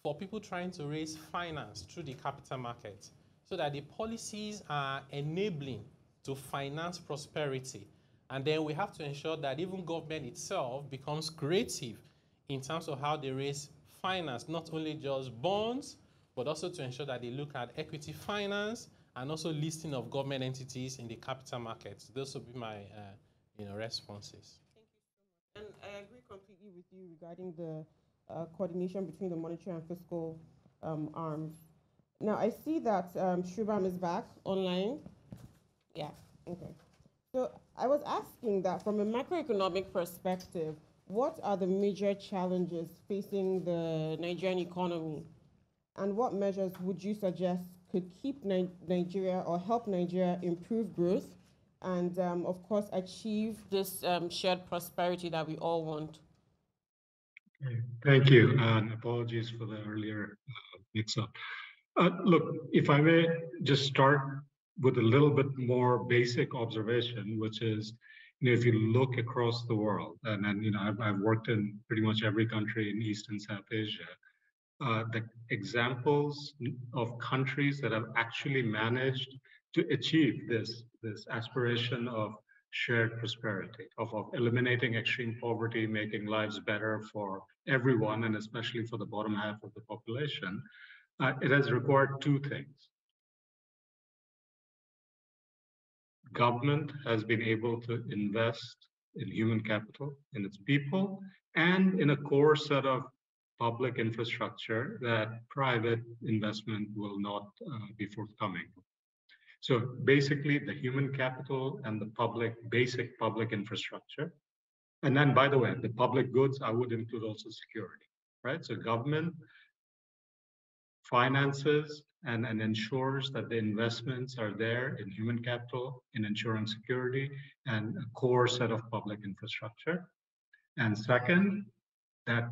for people trying to raise finance through the capital market so that the policies are enabling to finance prosperity. And then we have to ensure that even government itself becomes creative in terms of how they raise finance, not only just bonds, but also to ensure that they look at equity finance and also listing of government entities in the capital markets. Those will be my responses. Thank you so much. And I agree completely with you regarding the coordination between the monetary and fiscal arms. Now, I see that Shubham is back online. Yeah, okay. So I was asking that from a macroeconomic perspective, what are the major challenges facing the Nigerian economy? And what measures would you suggest could keep Nigeria or help Nigeria improve growth and, of course, achieve this shared prosperity that we all want? Okay, thank you, and apologies for the earlier mix-up. Look, if I may just start with a little bit more basic observation, which is, if you look across the world, and I've worked in pretty much every country in East and South Asia, the examples of countries that have actually managed to achieve this aspiration of shared prosperity, of eliminating extreme poverty, making lives better for everyone, and especially for the bottom half of the population, it has required two things. Government has been able to invest in human capital, in its people, and in a core set of public infrastructure that private investment will not be forthcoming. So basically the human capital and the basic public infrastructure. And then, by the way, the public goods, I would include also security, right? So government finances and ensures that the investments are there in human capital, in ensuring security, and a core set of public infrastructure. And second, that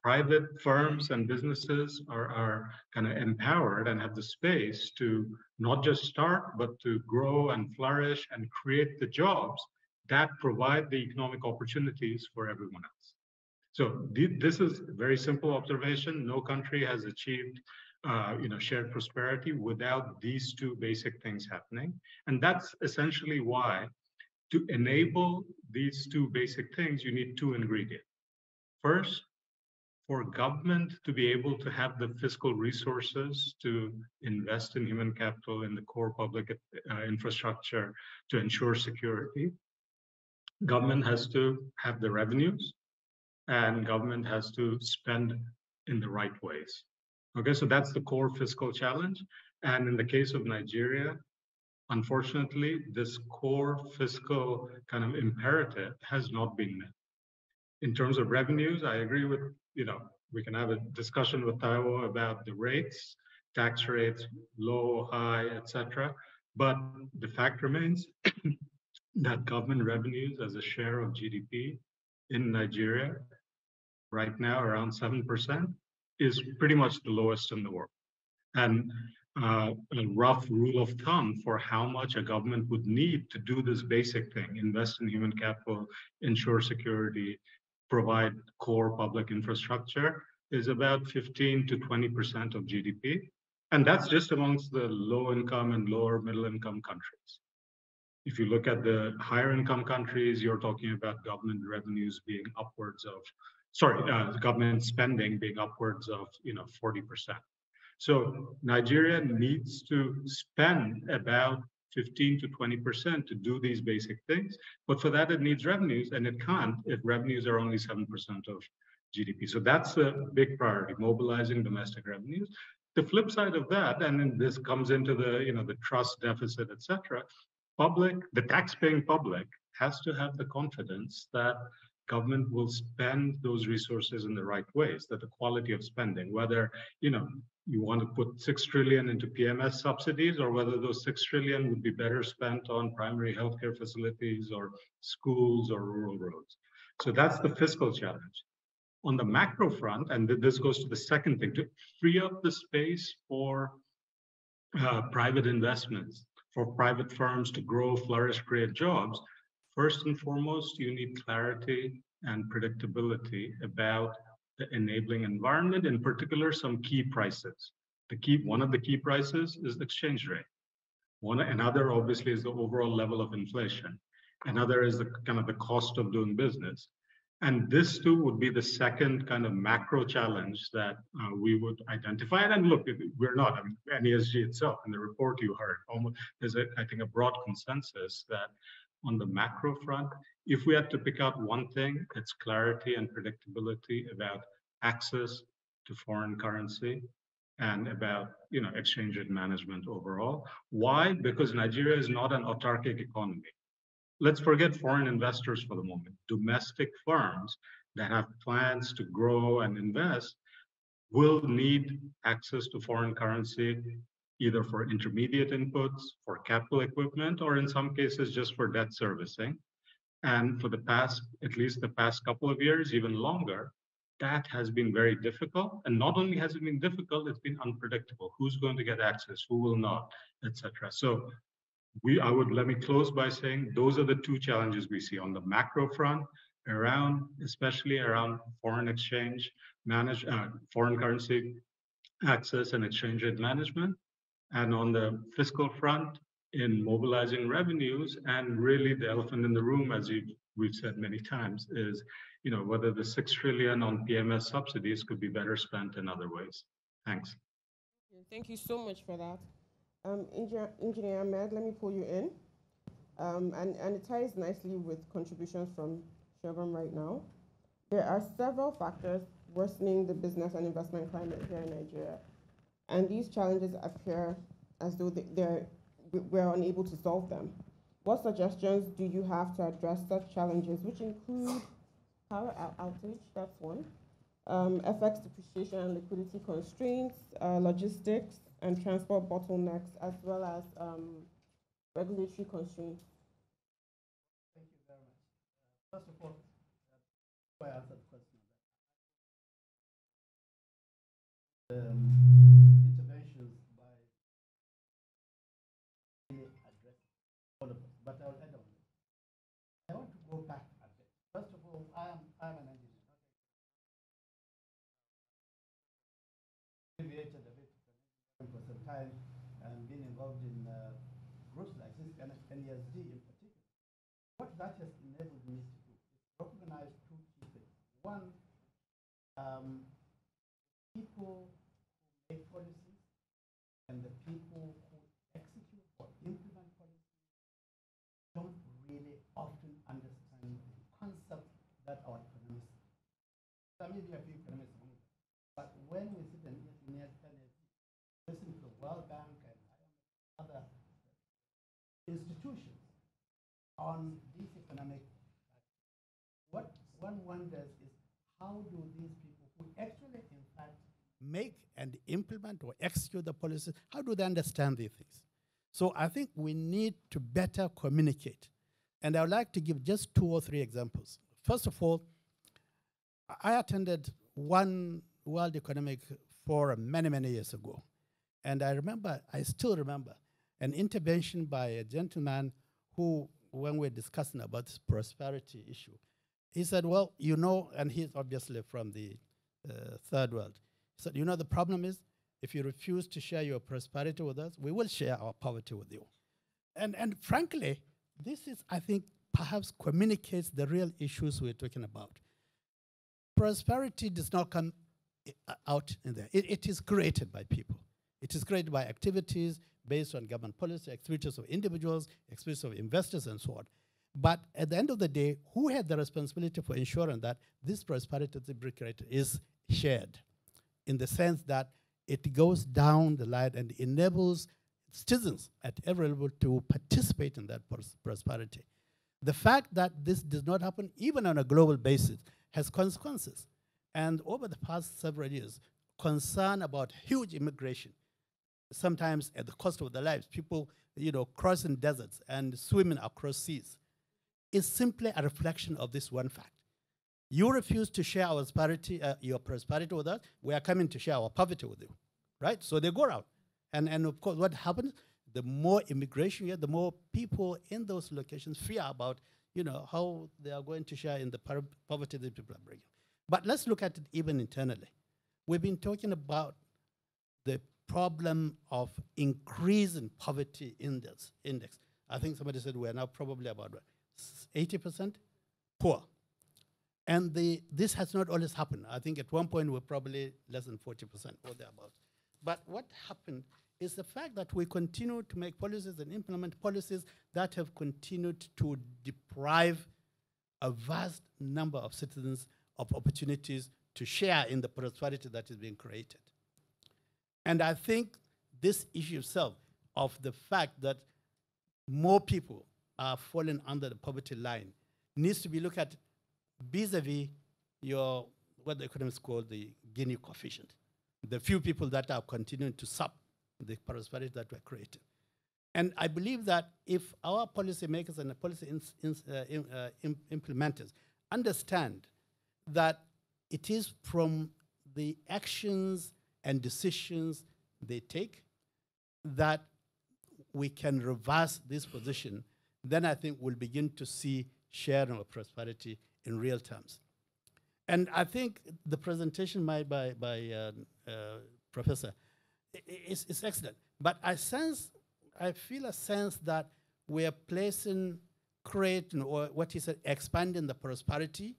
private firms and businesses are kind of empowered and have the space to not just start, but to grow and flourish and create the jobs that provide the economic opportunities for everyone else. So this is a very simple observation. No country has achieved shared prosperity without these two basic things happening. And that's essentially why to enable these two basic things, you need two ingredients. First, for government to be able to have the fiscal resources to invest in human capital in the core public infrastructure to ensure security, government has to have the revenues and government has to spend in the right ways. Okay, so that's the core fiscal challenge. And in the case of Nigeria, unfortunately, this core fiscal kind of imperative has not been met. In terms of revenues, I agree with, we can have a discussion with Taiwo about the rates, tax rates, low, high, etc. But the fact remains that government revenues as a share of GDP in Nigeria right now around 7% is pretty much the lowest in the world. And a rough rule of thumb for how much a government would need to do this basic thing: invest in human capital, ensure security, provide core public infrastructure, is about 15 to 20% of GDP. And that's just amongst the low income and lower middle income countries. If you look at the higher income countries, you're talking about government revenues being upwards of, government spending being upwards of 40%. So Nigeria needs to spend about 15 to 20% to do these basic things. But for that, it needs revenues, and it can't if revenues are only 7% of GDP. So that's a big priority, mobilizing domestic revenues. The flip side of that, and then this comes into the trust deficit, et cetera, the tax-paying public has to have the confidence that government will spend those resources in the right ways, that the quality of spending, whether you want to put 6 trillion into PMS subsidies, or whether those 6 trillion would be better spent on primary healthcare facilities or schools or rural roads. So that's the fiscal challenge. On the macro front, and this goes to the second thing, to free up the space for private investments, for private firms to grow, flourish, create jobs, first and foremost, you need clarity and predictability about the enabling environment, in particular, some key prices. One of the key prices is the exchange rate. Another, obviously, is the overall level of inflation. Another is the kind of the cost of doing business. And this too would be the second kind of macro challenge that we would identify. And look, we're not, NESG itself, in the report you heard, there's, I think, a broad consensus that on the macro front, if we had to pick out one thing, it's clarity and predictability about access to foreign currency and about exchange rate management overall. Why? Because Nigeria is not an autarkic economy. Let's forget foreign investors for the moment. Domestic firms that have plans to grow and invest will need access to foreign currency, either for intermediate inputs, for capital equipment, or in some cases just for debt servicing. And for at least the past couple of years, even longer, that has been very difficult. And not only has it been difficult, it's been unpredictable. Who's going to get access, who will not, etc. So let me close by saying those are the two challenges we see on the macro front, especially around foreign exchange, foreign currency access and exchange rate management, and on the fiscal front in mobilizing revenues. And really the elephant in the room, as we've said many times, is whether the 6 trillion on PMS subsidies could be better spent in other ways. Thanks. Thank you so much for that. Engineer Ahmed, let me pull you in. And it ties nicely with contributions from Chevron right now. There are several factors worsening the business and investment climate here in Nigeria. And these challenges appear as though we're unable to solve them. What suggestions do you have to address such challenges, which include power outage, that's one, FX depreciation and liquidity constraints, logistics and transport bottlenecks, as well as regulatory constraints? Thank you very much. First of all, before I answer the question, interventions by address all of us, but I'll add on. I want to go back a bit. First of all, I'm an engineer. Deviated a bit for some time and been involved in groups like this, NESG in particular. What that has enabled me to do is recognize two key things. One, people who make policies and the people who execute or implement policies don't really often understand the concept that our economists, there may be a few economists among them, but when we sit in listen to the World Bank and other institutions on these economic activities, what one wonders is how do these people who actually, in fact, make and implement or execute the policies, how do they understand these things? So I think we need to better communicate. And I would like to give just 2 or 3 examples. First of all, I attended one World Economic Forum many, many years ago. And I still remember an intervention by a gentleman who, when we're discussing about this prosperity issue, he said, well, you know, and he's obviously from the third world. He said, you know, the problem is if you refuse to share your prosperity with us, we will share our poverty with you. And frankly, this is, I think, perhaps communicates the real issues we're talking about. Prosperity does not come out in there. It is created by people. It is created by activities based on government policy, activities of individuals, activities of investors, and so on. But at the end of the day, who had the responsibility for ensuring that this prosperity that we created is shared, in the sense that it goes down the line and enables citizens at every level to participate in that prosperity. The fact that this does not happen, even on a global basis, has consequences. And over the past several years, concern about huge immigration, sometimes at the cost of their lives, people, you know, crossing deserts and swimming across seas, is simply a reflection of this one fact. You refuse to share our your prosperity with us, we are coming to share our poverty with you, right? So they go around. And of course, what happens, the more immigration here, the more people in those locations fear about, you know, how they are going to share in the poverty that people are bringing. But let's look at it even internally. We've been talking about the problem of increasing poverty index. I think somebody said we're now probably about 80% poor. And this has not always happened. I think at one point we're probably less than 40% or thereabouts. But what happened is the fact that we continue to make policies and implement policies that have continued to deprive a vast number of citizens of opportunities to share in the prosperity that is being created. And I think this issue itself of the fact that more people are falling under the poverty line needs to be looked at vis-a-vis what the economists call the Gini coefficient, the few people that are continuing to sap the prosperity that we're creating. And I believe that if our policymakers and the policy implementers understand that it is from the actions and decisions they take that we can reverse this position, then I think we'll begin to see sharing of prosperity in real terms. And I think the presentation made by Professor is excellent. But I feel a sense that we are creating, or what he said, expanding the prosperity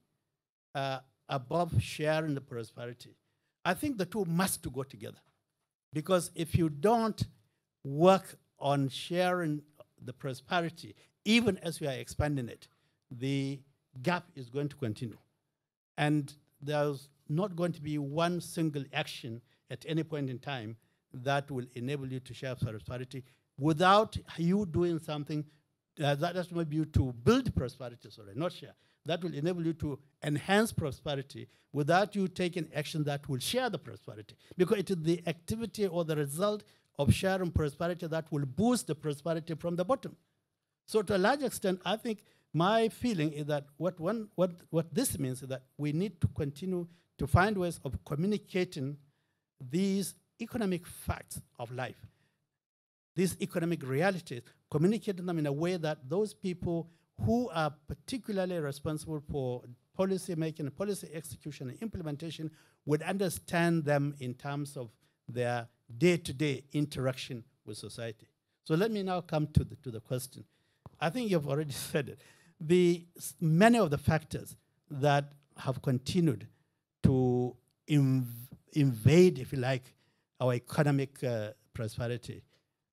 above sharing the prosperity. I think the two must go together. Because if you don't work on sharing the prosperity, even as we are expanding it, the gap is going to continue. And there's not going to be one single action at any point in time that will enable you to share prosperity without you doing something that enable you to build prosperity, not share. That will enable you to enhance prosperity without you taking action that will share the prosperity. Because it is the activity or the result of sharing prosperity that will boost the prosperity from the bottom. So to a large extent, I think my feeling is that what this means is that we need to continue to find ways of communicating these economic facts of life, these economic realities, communicating them in a way that those people who are particularly responsible for policy making, policy execution, and implementation would understand them in terms of their day-to-day interaction with society. So let me now come to the question. I think you've already said it. Many of the factors that have continued to invade, if you like, our economic prosperity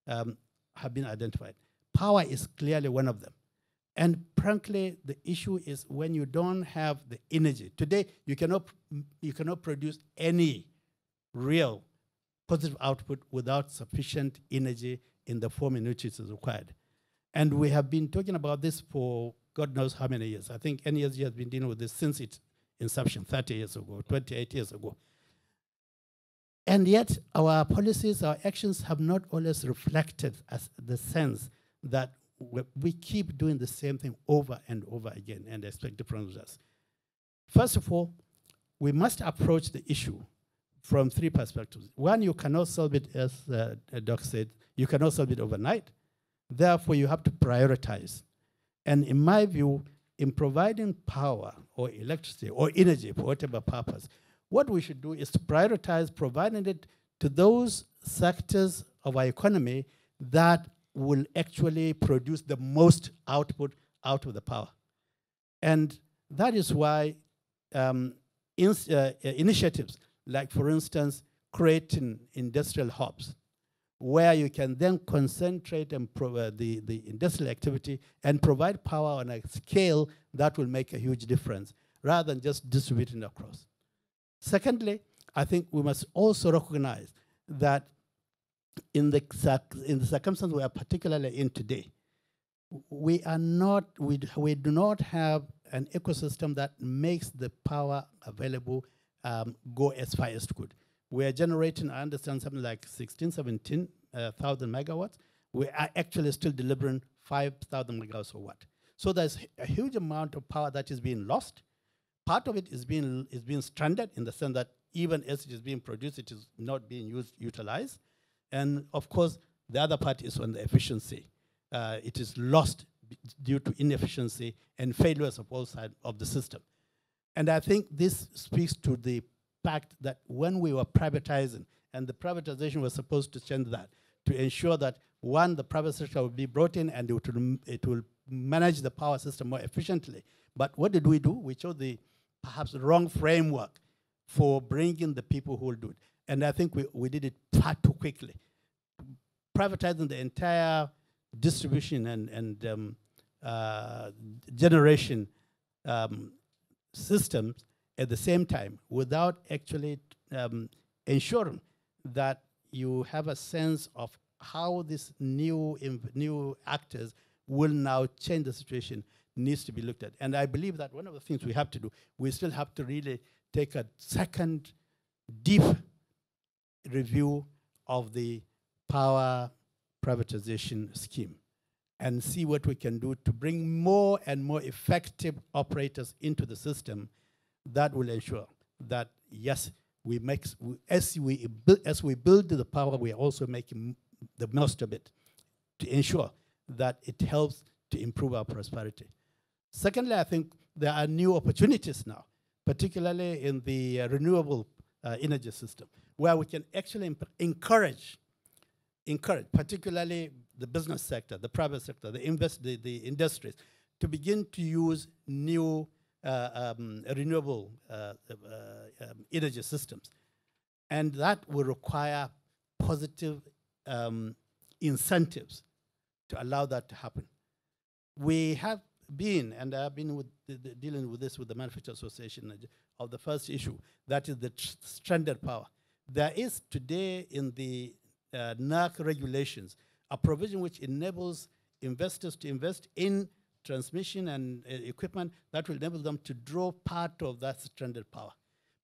have been identified. Power is clearly one of them. And frankly, the issue is when you don't have the energy. Today, you cannot produce any real positive output without sufficient energy in the form in which it is required. And we have been talking about this for God knows how many years. I think NESG has been dealing with this since its inception, 30 years ago, 28 years ago. And yet, our policies, our actions have not always reflected as the sense that we keep doing the same thing over and over again and expect different results. First of all, we must approach the issue from three perspectives. One, you cannot solve it, as Doc said, you cannot solve it overnight. Therefore, you have to prioritize. And in my view, in providing power or electricity or energy for whatever purpose, what we should do is to prioritize providing it to those sectors of our economy that will actually produce the most output out of the power. And that is why initiatives like, for instance, creating industrial hubs, where you can then concentrate and the industrial activity and provide power on a scale that will make a huge difference, rather than just distributing across. Secondly, I think we must also recognize that in the circumstances we are particularly in today, we do not have an ecosystem that makes the power available go as far as it could. We are generating, I understand, something like 17,000 megawatts. We are actually still delivering 5,000 megawatts or what. So there's a huge amount of power that is being lost. Part of it is being stranded in the sense that even as it is being produced, it is not being utilized. And of course, the other part is on the efficiency. It is lost due to inefficiency and failures of all sides of the system. And I think this speaks to the fact that when we were privatizing, and the privatization was supposed to change that, to ensure that, one, the private sector will be brought in and it will manage the power system more efficiently. But what did we do? We chose the perhaps wrong framework for bringing the people who will do it. And I think we did it far too quickly. Privatizing the entire distribution and generation systems at the same time without actually ensuring that you have a sense of how these new actors will now change the situation needs to be looked at. And I believe that one of the things we have to do, we still have to really take a second deep review of the power privatization scheme and see what we can do to bring more and more effective operators into the system that will ensure that, yes, as we build the power, we are also making the most of it to ensure that it helps to improve our prosperity. Secondly, I think there are new opportunities now, particularly in the renewable energy system, where we can actually encourage particularly the business sector, the private sector, the industries, to begin to use new renewable energy systems. And that will require positive incentives to allow that to happen. We have been, and I have been dealing with this with the Manufacturing Association of the first issue, that is the stranded power. There is today in the NERC regulations a provision which enables investors to invest in transmission and equipment that will enable them to draw part of that stranded power.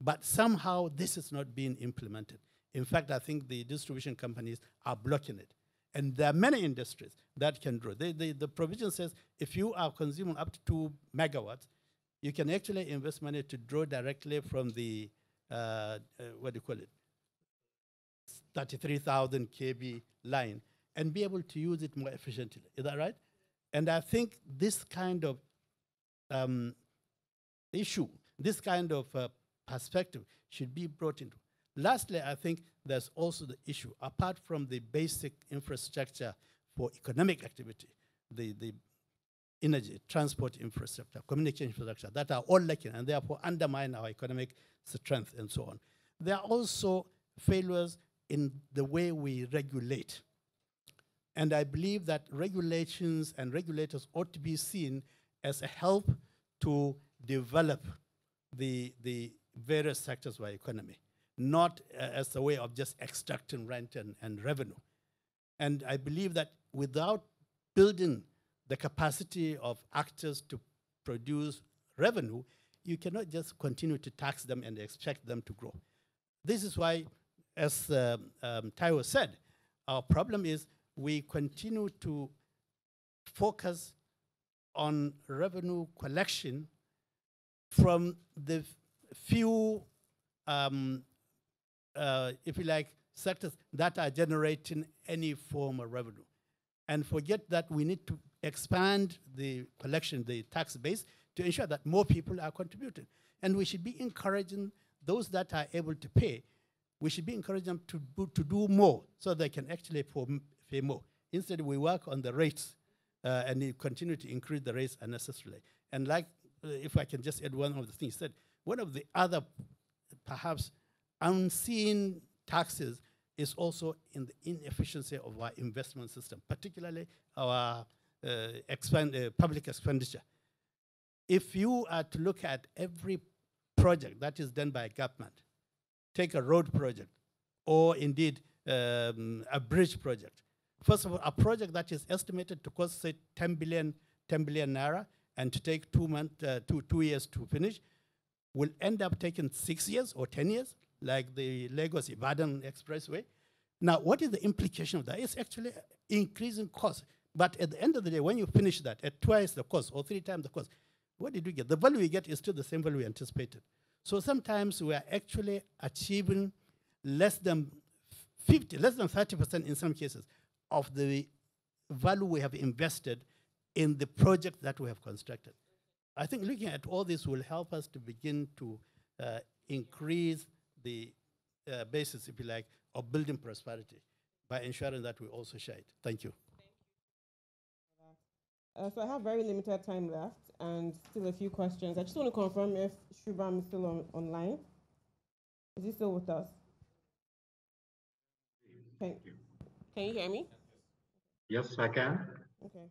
But somehow this is not being implemented. In fact, I think the distribution companies are blocking it. And there are many industries that can draw. The provision says if you are consuming up to 2 megawatts, you can actually invest money to draw directly from the, 33,000 kV line and be able to use it more efficiently. Is that right? And I think this kind of issue, this kind of perspective should be brought into. Lastly, I think there's also the issue, apart from the basic infrastructure for economic activity, the energy, transport infrastructure, communication infrastructure, that are all lacking and therefore undermine our economic strength and so on. There are also failures in the way we regulate. And I believe that regulations and regulators ought to be seen as a help to develop the various sectors of our economy, not as a way of just extracting rent and revenue. And I believe that without building the capacity of actors to produce revenue, you cannot just continue to tax them and expect them to grow. This is why, as Taiwo said, our problem is we continue to focus on revenue collection from the few if you like, sectors that are generating any form of revenue. And forget that we need to expand the collection, the tax base, to ensure that more people are contributing. And we should be encouraging those that are able to pay, we should be encouraging them to do more so they can actually pay more. Instead, we work on the rates and we continue to increase the rates unnecessarily. And like, if I can just add one of the things said, one of the other perhaps unseen taxes is also in the inefficiency of our investment system, particularly our public expenditure. If you are to look at every project that is done by government, take a road project or indeed a bridge project. First of all, a project that is estimated to cost, say, 10 billion naira and to take 2 years to finish will end up taking 6 years or 10 years, like the Lagos-Ibadan Expressway. Now, what is the implication of that? It's actually increasing cost. But at the end of the day, when you finish that at twice the cost or 3 times the cost, what did we get? The value we get is still the same value we anticipated. So sometimes we are actually achieving less than 30% in some cases of the value we have invested in the project that we have constructed. I think looking at all this will help us to begin to increase the basis, if you like, of building prosperity by ensuring that we also share it. Thank you. So I have very limited time left and still a few questions. I just want to confirm if Shubham is still online. Is he still with us? Can you hear me? Yes, I can. Okay.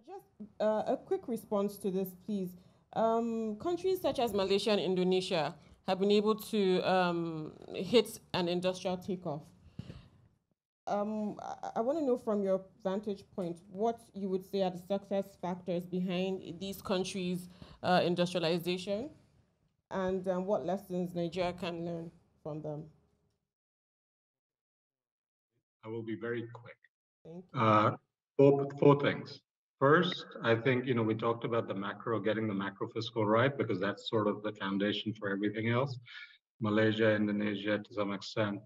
Just a quick response to this, please. Countries such as Malaysia and Indonesia have been able to hit an industrial takeoff. I want to know from your vantage point what you would say are the success factors behind these countries' industrialization and what lessons Nigeria can learn from them. I will be very quick. Thank you. Four things. First, I think, we talked about getting the macro fiscal right, because that's sort of the foundation for everything else. Malaysia, Indonesia, to some extent,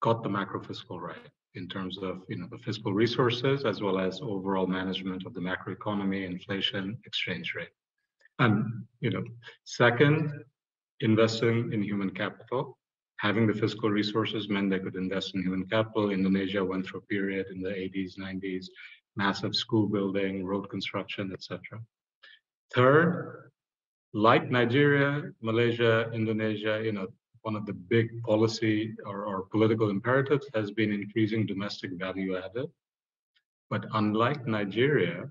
got the macro fiscal right in terms of, the fiscal resources, as well as overall management of the macroeconomy, inflation, exchange rate. And, second, investing in human capital. Having the fiscal resources meant they could invest in human capital. Indonesia went through a period in the 80s, 90s, massive school building, road construction, etc. Third, like Nigeria, Malaysia, Indonesia, one of the big policy or political imperatives has been increasing domestic value added. But unlike Nigeria,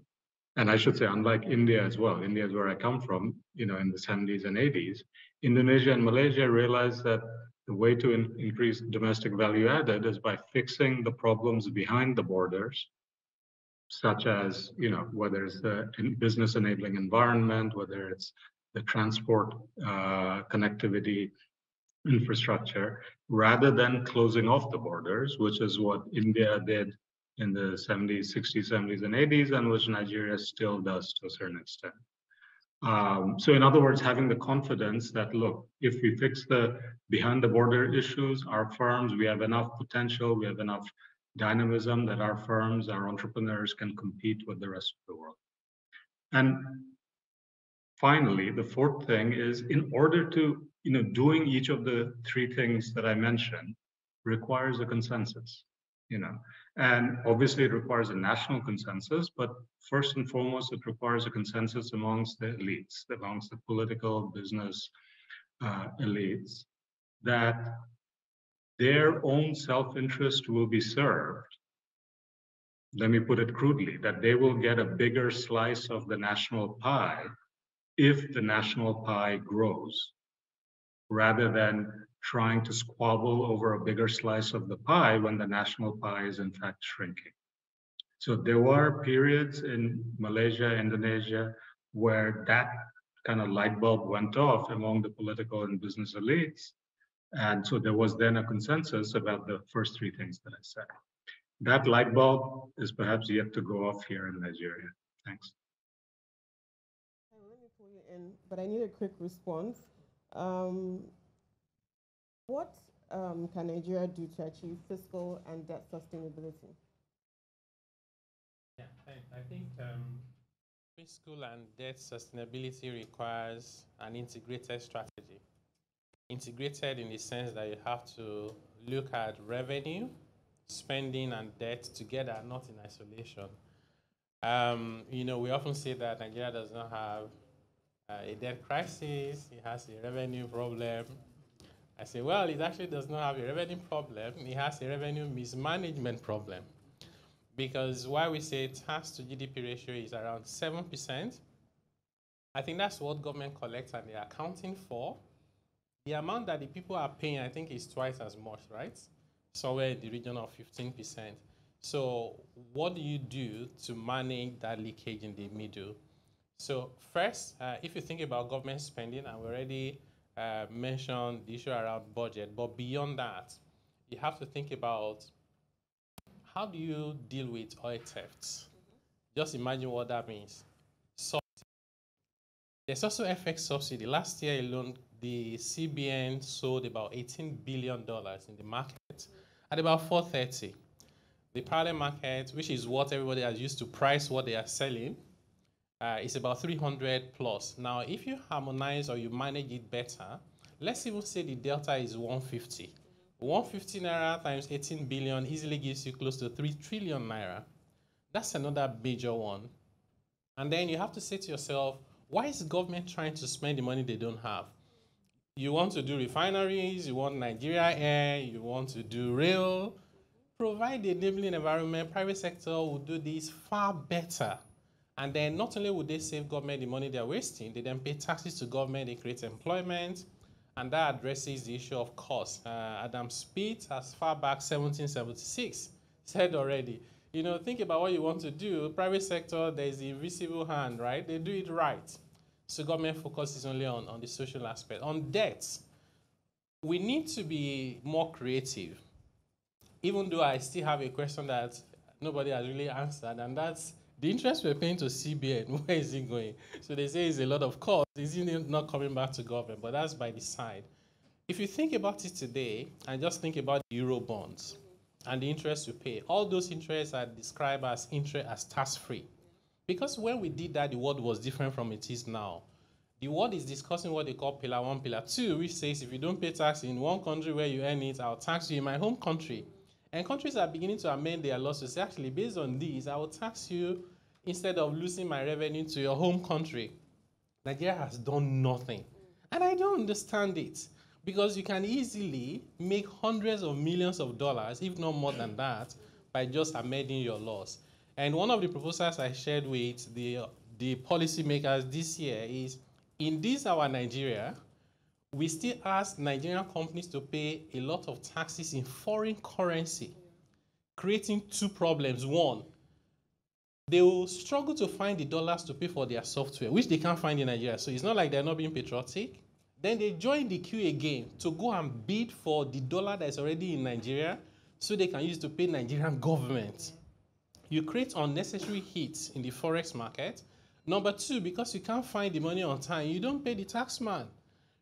and I should say unlike India as well, India is where I come from, in the 70s and 80s, Indonesia and Malaysia realized that the way to increase domestic value added is by fixing the problems behind the borders, such as, whether it's the business enabling environment, whether it's the transport connectivity infrastructure, rather than closing off the borders, which is what India did in the 70s, 60s, 70s, and 80s, and which Nigeria still does to a certain extent. So in other words, having the confidence that, look, if we fix the behind the border issues, our firms, we have enough potential, we have enough dynamism that our firms, our entrepreneurs can compete with the rest of the world. And finally, the fourth thing is, in order to, doing each of the three things that I mentioned requires a consensus, and obviously it requires a national consensus, but first and foremost, it requires a consensus amongst the elites, amongst the political business elites, that their own self-interest will be served. Let me put it crudely, that they will get a bigger slice of the national pie if the national pie grows, rather than trying to squabble over a bigger slice of the pie when the national pie is in fact shrinking. So there were periods in Malaysia, Indonesia, where that kind of light bulb went off among the political and business elites. And so there was then a consensus about the first three things that I said. That light bulb is perhaps yet to go off here in Nigeria. Thanks. Let me pull you in, but I need a quick response. What can Nigeria do to achieve fiscal and debt sustainability? Yeah, I think fiscal and debt sustainability requires an integrated strategy. Integrated in the sense that you have to look at revenue, spending, and debt together, not in isolation. We often say that Nigeria does not have a debt crisis, it has a revenue problem. I say, well, it actually does not have a revenue problem, it has a revenue mismanagement problem. Because while we say tax to GDP ratio is around 7%, I think that's what government collects and they're accounting for. The amount that the people are paying, I think, is twice as much, right? Somewhere in the region of 15%. So what do you do to manage that leakage in the middle? So first, if you think about government spending, and we already mentioned the issue around budget, but beyond that, you have to think about how do you deal with oil thefts? Just imagine what that means. Subsidy. There's also FX subsidy. Last year alone, the CBN sold about $18 billion in the market at about 430. The parallel market, which is what everybody has used to price what they are selling, is about 300 plus. Now, if you harmonize or you manage it better, let's even say the delta is 150. 150 naira times 18 billion easily gives you close to 3 trillion naira. That's another major one. And then you have to say to yourself, why is the government trying to spend the money they don't have? You want to do refineries, you want Nigeria Air, you want to do rail. Provide the enabling environment, private sector will do this far better. And then not only would they save government the money they're wasting, they then pay taxes to government, they create employment, and that addresses the issue of cost. Adam Smith, as far back 1776, said already, think about what you want to do. Private sector, there's the invisible hand, right? They do it right. So government focuses only on the social aspect. On debts, we need to be more creative. Even though I still have a question that nobody has really answered, and that's the interest we're paying to CBN, where is it going? So they say it's a lot of cost. Is it not coming back to government? But that's by the side. If you think about it today, and just think about the Euro bonds and the interest we pay, all those interests are described as interest as tax-free. Because when we did that, the world was different from it is now. The world is discussing what they call Pillar 1, Pillar 2, which says if you don't pay tax in one country where you earn it, I'll tax you in my home country. And countries are beginning to amend their laws to say, actually, based on these, I will tax you instead of losing my revenue to your home country. Nigeria has done nothing. And I don't understand it. Because you can easily make hundreds of millions of dollars, if not more than that, by just amending your laws. And one of the proposals I shared with the policymakers this year is, in this our Nigeria, we still ask Nigerian companies to pay a lot of taxes in foreign currency, creating two problems. One, they will struggle to find the dollars to pay for their software, which they can't find in Nigeria. So it's not like they're not being patriotic. Then they join the queue again to go and bid for the dollar that's already in Nigeria so they can use it to pay Nigerian government. You create unnecessary hits in the forex market. Number two, because you can't find the money on time, you don't pay the taxman.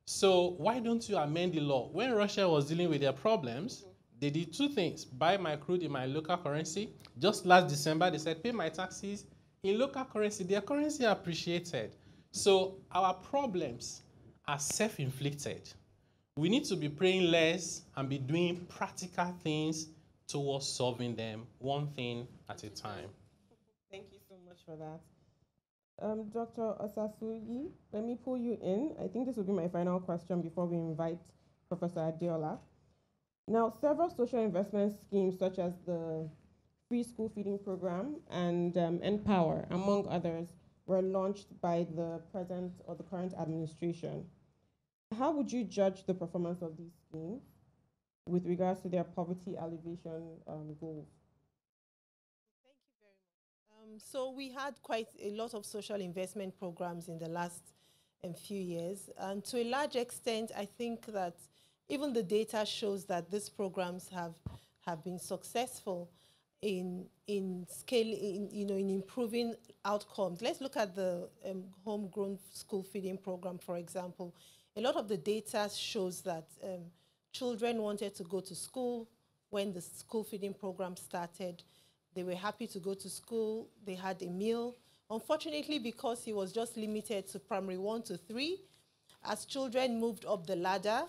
So why don't you amend the law? When Russia was dealing with their problems, they did two things. Buy my crude in my local currency. Just last December, they said, pay my taxes in local currency. Their currency appreciated. So our problems are self-inflicted. We need to be praying less and be doing practical things towards solving them, one thing at a time. Thank you so much for that. Dr. Osasuyi, let me pull you in. I think this will be my final question before we invite Professor Adeola. Now, several social investment schemes such as the Free School Feeding Program and Empower, among others, were launched by the present or the current administration. How would you judge the performance of these schemes with regards to their poverty alleviation goals? Thank you very much. So we had quite a lot of social investment programs in the last few years. And to a large extent, I think that even the data shows that these programs have been successful in scaling, in improving outcomes. Let's look at the homegrown school feeding program, for example. A lot of the data shows that Children wanted to go to school when the school feeding program started. They were happy to go to school. They had a meal. Unfortunately, because he was just limited to primary 1 to 3, as children moved up the ladder,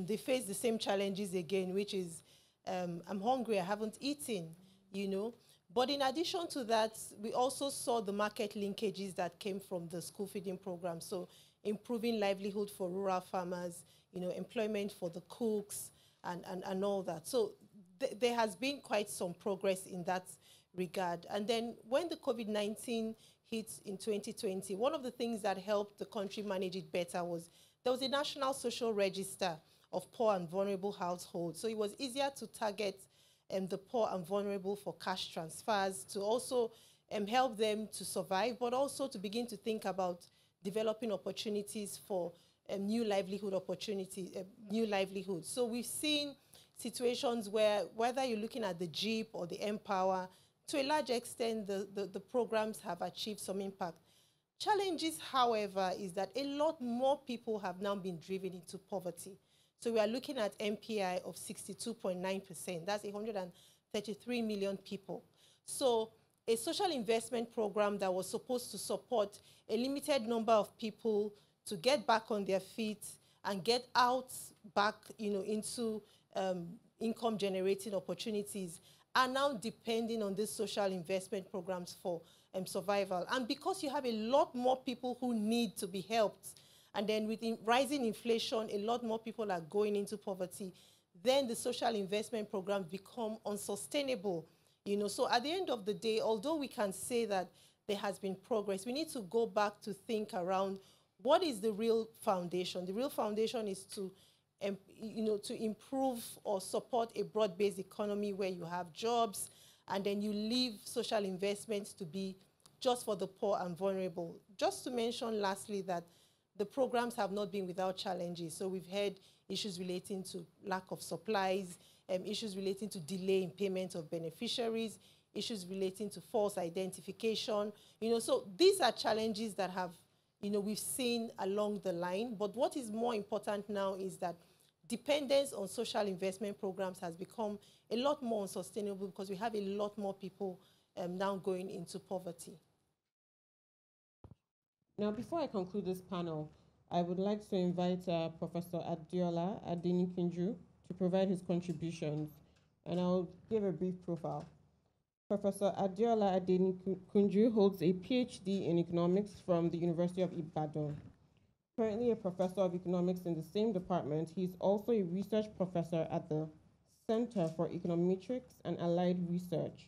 they faced the same challenges again, which is, I'm hungry, I haven't eaten, you know. But in addition to that, we also saw the market linkages that came from the school feeding program. So improving livelihood for rural farmers, you know, employment for the cooks and all that. So there has been quite some progress in that regard. And then when the COVID-19 hit in 2020, one of the things that helped the country manage it better was there was a national social register of poor and vulnerable households. So it was easier to target the poor and vulnerable for cash transfers, to also help them to survive, but also to begin to think about developing opportunities for new livelihood opportunities, new livelihoods. So we've seen situations where, whether you're looking at the JEEP or the Empower, to a large extent, the programs have achieved some impact. Challenges, however, is that a lot more people have now been driven into poverty. So we are looking at MPI of 62.9%. That's 133 million people. So a social investment program that was supposed to support a limited number of people to get back on their feet and get out back, you know, into income generating opportunities are now depending on these social investment programs for survival. And because you have a lot more people who need to be helped, and then with rising inflation, a lot more people are going into poverty, then the social investment programs become unsustainable. You know, so at the end of the day, although we can say that there has been progress, we need to go back to think around what is the real foundation. The real foundation is to, you know, to improve or support a broad-based economy where you have jobs, and then you leave social investments to be just for the poor and vulnerable. Just to mention lastly that the programs have not been without challenges. So we've had issues relating to lack of supplies, issues relating to delay in payment of beneficiaries, issues relating to false identification. You know, so these are challenges that have, you know, we've seen along the line. But what is more important now is that dependence on social investment programs has become a lot more unsustainable because we have a lot more people now going into poverty. Now, before I conclude this panel, I would like to invite Professor Adeola Adenikunju to provide his contributions, and I'll give a brief profile. Professor Adeola Adenikunju holds a PhD in economics from the University of Ibadan. Currently a professor of economics in the same department, he is also a research professor at the Center for Econometrics and Allied Research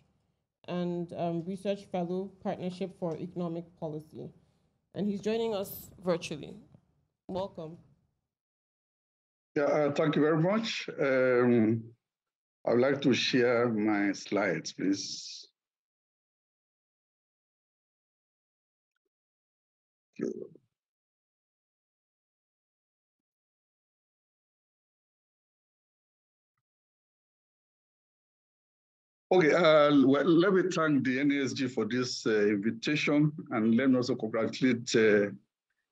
and Research Fellow Partnership for Economic Policy. And he's joining us virtually. Welcome. Yeah, thank you very much. I would like to share my slides, please. Okay, well, let me thank the NESG for this invitation, and let me also congratulate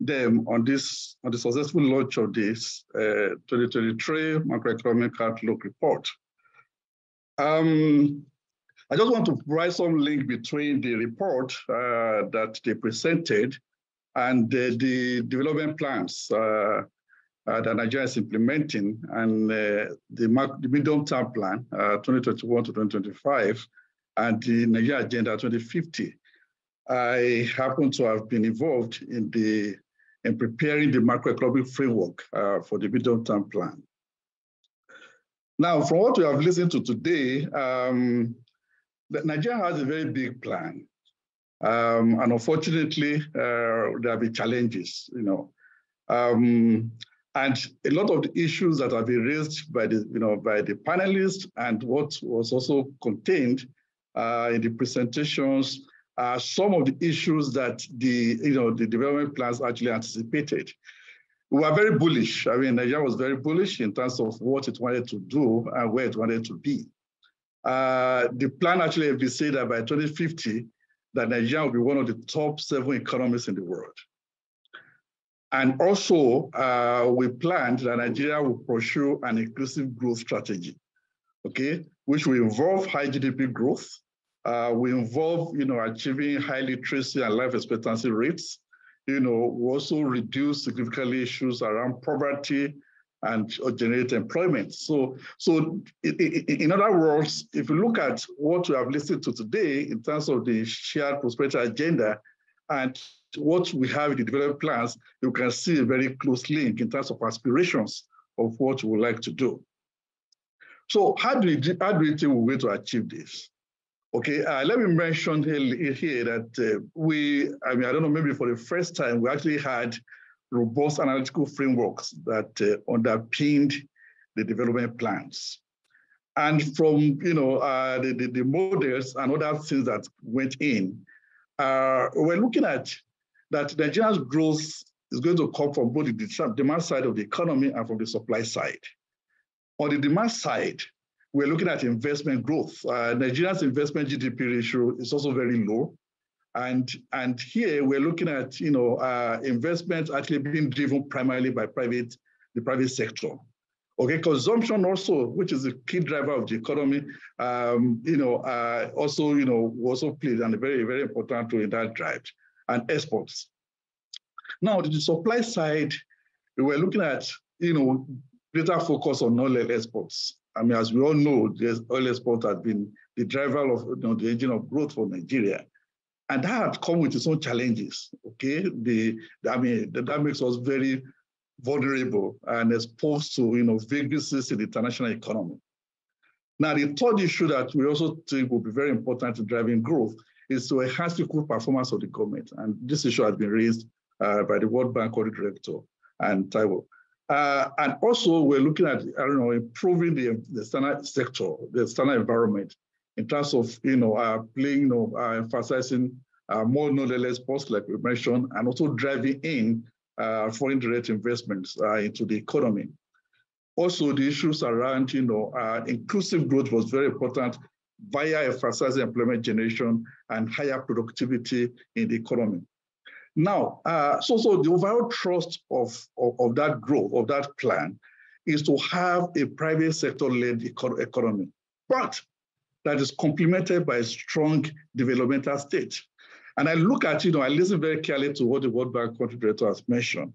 them on the successful launch of this 2023 Macroeconomic Outlook Report. I just want to provide some link between the report that they presented and the development plans that Nigeria is implementing, and the medium-term plan, 2021 to 2025, and the Nigeria Agenda 2050. I happen to have been involved in preparing the macroeconomic framework for the medium-term plan. Now, from what we have listened to today, Nigeria has a very big plan, and unfortunately, there have been challenges, you know. And a lot of the issues that have been raised by the panelists and what was also contained in the presentations are some of the issues that the development plans actually anticipated. We were very bullish. I mean, Nigeria was very bullish in terms of what it wanted to do and where it wanted to be. The plan actually said that by 2050, that Nigeria will be one of the top 7 economies in the world. And also, we planned that Nigeria will pursue an inclusive growth strategy, okay, which will involve high GDP growth, will involve, achieving high literacy and life expectancy rates. We also reduce significantly issues around poverty and generate employment. So in other words, if you look at what we have listened to today in terms of the shared prosperity agenda and what we have in the development plans, you can see a very close link in terms of aspirations of what we would like to do. So how do you think we're going to achieve this? Okay, let me mention here that I don't know, maybe for the first time, we actually had robust analytical frameworks that underpinned the development plans. And from, the models and other things that went in, we're looking at that Nigeria's growth is going to come from both the demand side of the economy and from the supply side. On the demand side, we're looking at investment growth. Nigeria's investment GDP ratio is also very low. And here we're looking at, investment actually being driven primarily by the private sector. Okay, consumption also, which is a key driver of the economy, also played a very, very important role in that drive, and exports. Now, the supply side, we're looking at, greater focus on oil exports. I mean, as we all know, oil export has been the driver of the engine of growth for Nigeria. And that has come with its own challenges, okay? That makes us very vulnerable and exposed to vacancies in the international economy. Now, the third issue that we also think will be very important in driving growth is to enhance the core performance of the government. And this issue has been raised by the World Bank Audit Director and Taiwo. And also, we're looking at, improving the standard sector, the standard environment, in terms of, emphasizing more knowledge exports, like we mentioned, and also driving in foreign direct investments into the economy. Also, the issues around, inclusive growth was very important via emphasizing employment generation and higher productivity in the economy. Now, so the overall thrust of that growth, of that plan, is to have a private sector-led economy, but that is complemented by a strong developmental state. And I look at, I listen very carefully to what the World Bank Country Director has mentioned.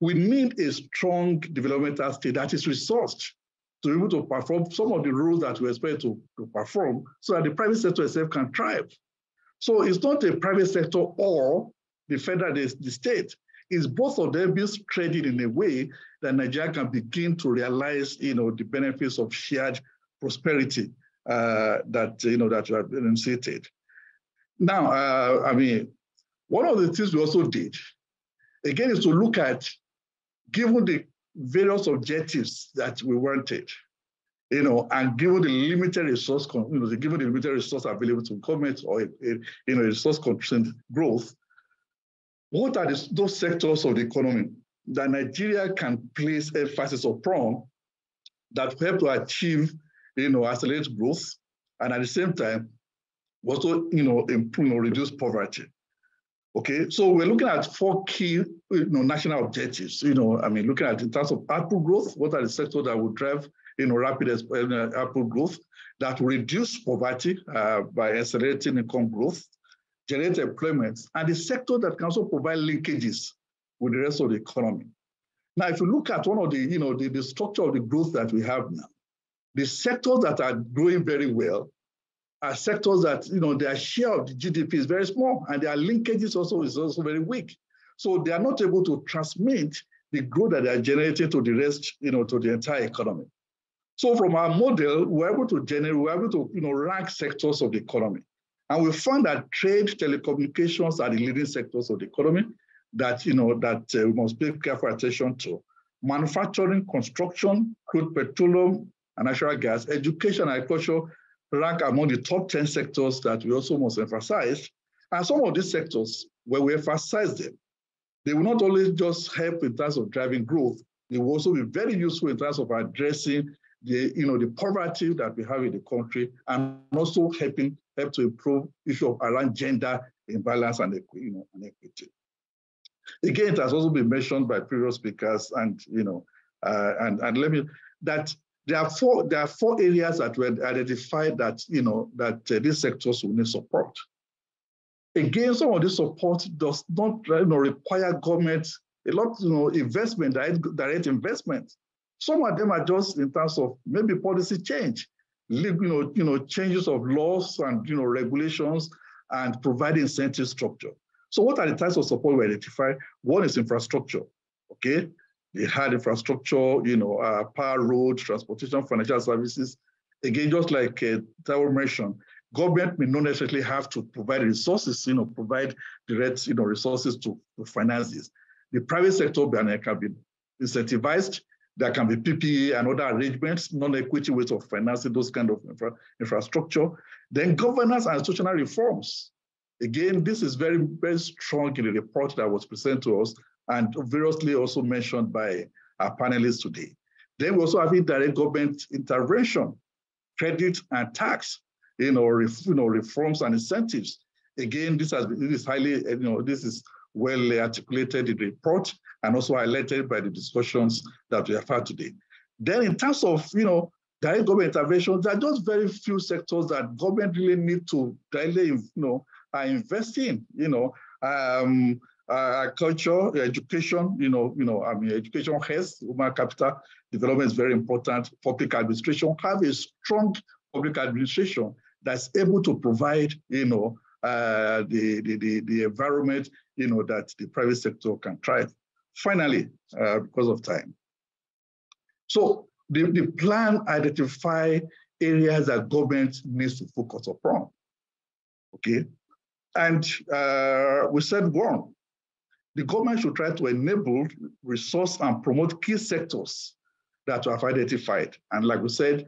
We need a strong developmental state that is resourced to be able to perform some of the roles that we expect to perform so that the private sector itself can thrive. So it's not a private sector or the federal, the state. It's both of them being threaded in a way that Nigeria can begin to realize, the benefits of shared prosperity that you have enunciated. Now, one of the things we also did, again, is to look at, given the various objectives that we wanted, and given the limited resource, given the limited resource available to government or resource-constrained growth, what are those sectors of the economy that Nigeria can place emphasis upon that help to achieve, accelerate growth, and at the same time, also, improve or reduce poverty. Okay, so we're looking at 4 key, national objectives. Looking at in terms of output growth, what are the sectors that will drive, rapid output growth that will reduce poverty by accelerating income growth, generate employment, and the sector that can also provide linkages with the rest of the economy. Now, if you look at one of the, the structure of the growth that we have now, the sectors that are growing very well are sectors that, their share of the GDP is very small and their linkages is also very weak. So they are not able to transmit the growth that they are generating to the rest, to the entire economy. So from our model, we're able to rank sectors of the economy. And we found that trade, telecommunications are the leading sectors of the economy that, we must pay careful attention to. Manufacturing, construction, crude petroleum, and natural gas, education, and agriculture rank among the top 10 sectors that we also must emphasize. And some of these sectors, where we emphasize them, they will not only just help in terms of driving growth, they will also be very useful in terms of addressing the poverty that we have in the country, and also help to improve issue around gender imbalance and equity. Again, it has also been mentioned by previous speakers, and and let me that there are four areas that were identified that these sectors will need support. Again, some of this support does not require government a lot investment, direct investment. Some of them are just in terms of maybe policy change, changes of laws and regulations, and providing incentive structure. So what are the types of support we identify? One is infrastructure, okay? They had infrastructure, power, road, transportation, financial services. Again, just like Taiwo mentioned, government may not necessarily have to provide resources, provide direct, resources to finance this. The private sector can be incentivized. There can be PPE and other arrangements, non-equity ways of financing those kind of infrastructure. Then governance and institutional reforms. Again, this is very, very strong in the report that was presented to us and variously also mentioned by our panelists today. Then we also have indirect government intervention, credit and tax, reforms and incentives. Again, this is highly, this is well articulated in the report and also highlighted by the discussions that we have had today. Then in terms of, direct government intervention, there are just very few sectors that government really need to directly, invest in, culture, education, education, health, human capital development is very important. Public administration, have a strong public administration that's able to provide, the environment, that the private sector can thrive. Finally, because of time. So the plan identify areas that government needs to focus upon, okay? And we said one, the government should try to enable, resource, and promote key sectors that we have identified. And like we said,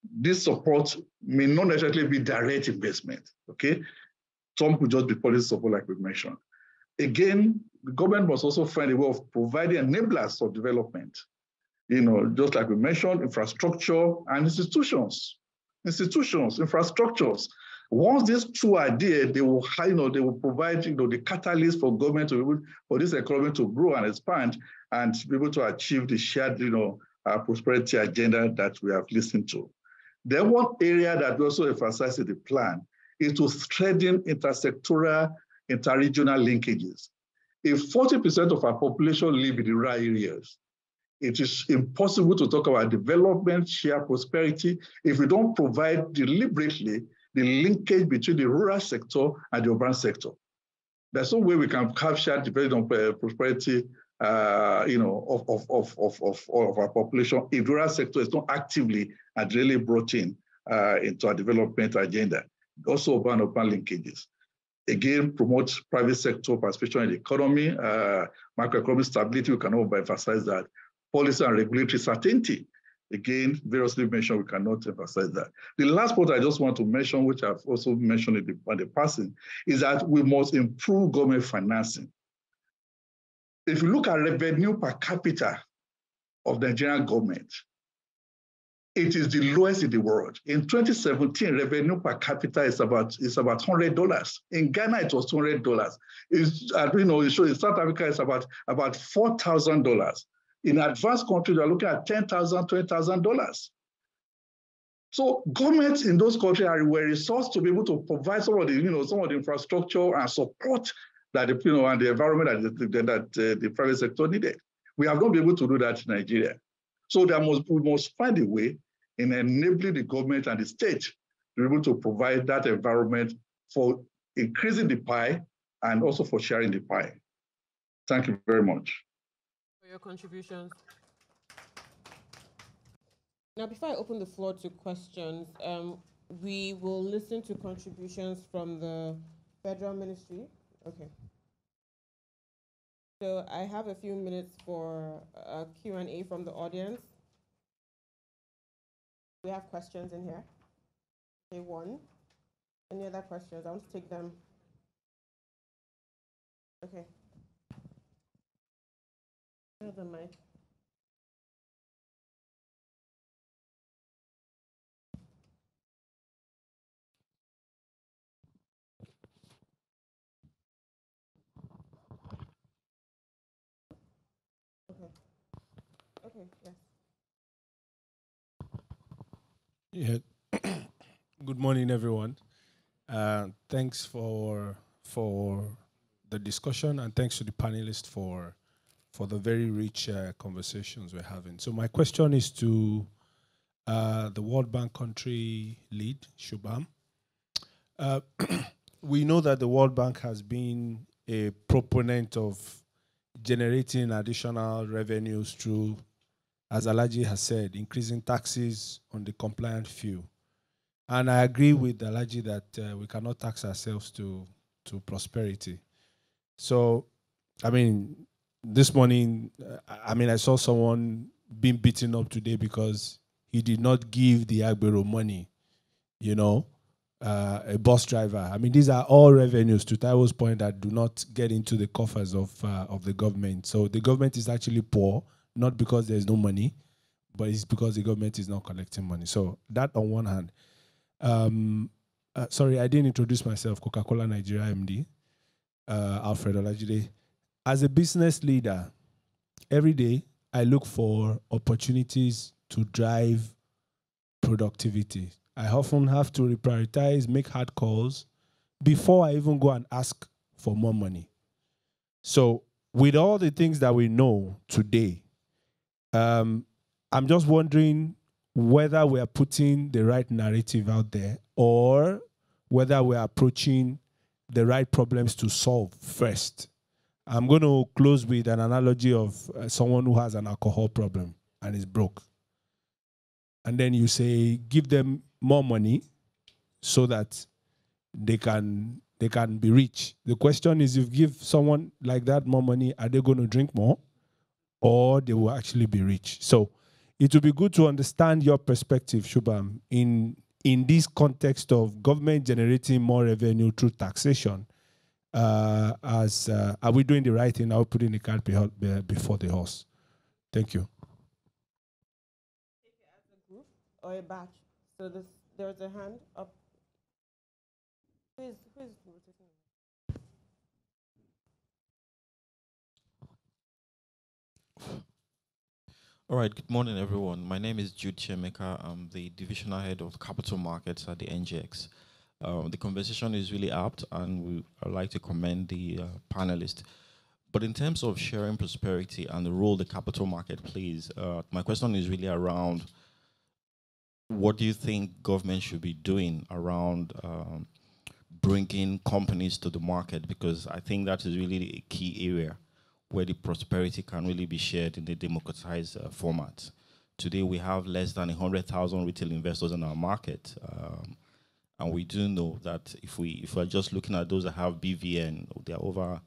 this support may not necessarily be direct investment, okay? Some could just be policy support, like we mentioned. Again, the government must also find a way of providing enablers of development. Just like we mentioned, infrastructure and institutions, infrastructures. Once these two are there, they will provide, the catalyst for government for this economy to grow and expand and be able to achieve the shared, prosperity agenda that we have listened to. Then one area that we also emphasize in the plan is to strengthen intersectoral, interregional linkages. If 40% of our population live in the rural areas, it is impossible to talk about development, shared prosperity, if we don't provide deliberately the linkage between the rural sector and the urban sector. There's no way we can have shared development prosperity of our population if the rural sector is not actively and really brought in into our development agenda. Also urban linkages. Again, promote private sector participation in the economy, macroeconomic stability, we can overemphasize that. Policy and regulatory certainty. Again, variously mentioned, we cannot emphasize that. The last point I just want to mention, which I've also mentioned in the passing, is that we must improve government financing. If you look at revenue per capita of the Nigerian government, it is the lowest in the world. In 2017, revenue per capita is about $100. In Ghana, it was $200. In South Africa, it's about $4,000. In advanced countries, they're looking at $10,000, $20,000. So governments in those countries were resourced to be able to provide some of the infrastructure and support that and the environment that the private sector needed. We have not been able to do that in Nigeria. So we must find a way in enabling the government and the state to be able to provide that environment for increasing the pie and also for sharing the pie. Thank you very much for your contributions. Now, before I open the floor to questions, we will listen to contributions from the Federal Ministry. Okay. So I have a few minutes for a Q&A from the audience. We have questions in here. Okay, one. Any other questions? I want to take them. Okay. Here's the mic. Okay, yes. Yeah. Good morning, everyone. Thanks for the discussion, and thanks to the panelists for the very rich conversations we're having. So my question is to the World Bank country lead, Shubham. We know that the World Bank has been a proponent of generating additional revenues through, as Alaji has said, increasing taxes on the compliant few. And I agree with Alaji that we cannot tax ourselves to prosperity. So, I mean, this morning, I saw someone being beaten up today because he did not give the Agbero money, a bus driver. I mean, these are all revenues, to Taiwo's point, that do not get into the coffers of the government. So the government is actually poor, not because there's no money, but it's because the government is not collecting money. So that on one hand. Sorry, I didn't introduce myself. Coca-Cola Nigeria MD, Alfred Olajide. As a business leader, every day I look for opportunities to drive productivity. I often have to reprioritize, make hard calls before I even go and ask for more money. So with all the things that we know today, I'm just wondering whether we are putting the right narrative out there or whether we are approaching the right problems to solve first. I'm going to close with an analogy of someone who has an alcohol problem and is broke. And then you say, give them more money so that they can be rich. The question is, if you give someone like that more money, are they going to drink more or they will actually be rich? So it would be good to understand your perspective, Shubham, in this context of government generating more revenue through taxation. Are we doing the right thing? Are we putting the cart before the horse? Thank you. Take it as a group or a batch. So there's a hand up. Who is rotating? All right, good morning, everyone. My name is Jude Chemeka. I'm the divisional head of capital markets at the NGX. The conversation is really apt, and I'd like to commend the panelists. But in terms of sharing prosperity and the role the capital market plays, my question is really around what do you think government should be doing around bringing companies to the market? Because I think that is really a key area where the prosperity can really be shared in a democratized format. Today, we have less than 100,000 retail investors in our market. And we do know that if we're just looking at those that have BVN, there are over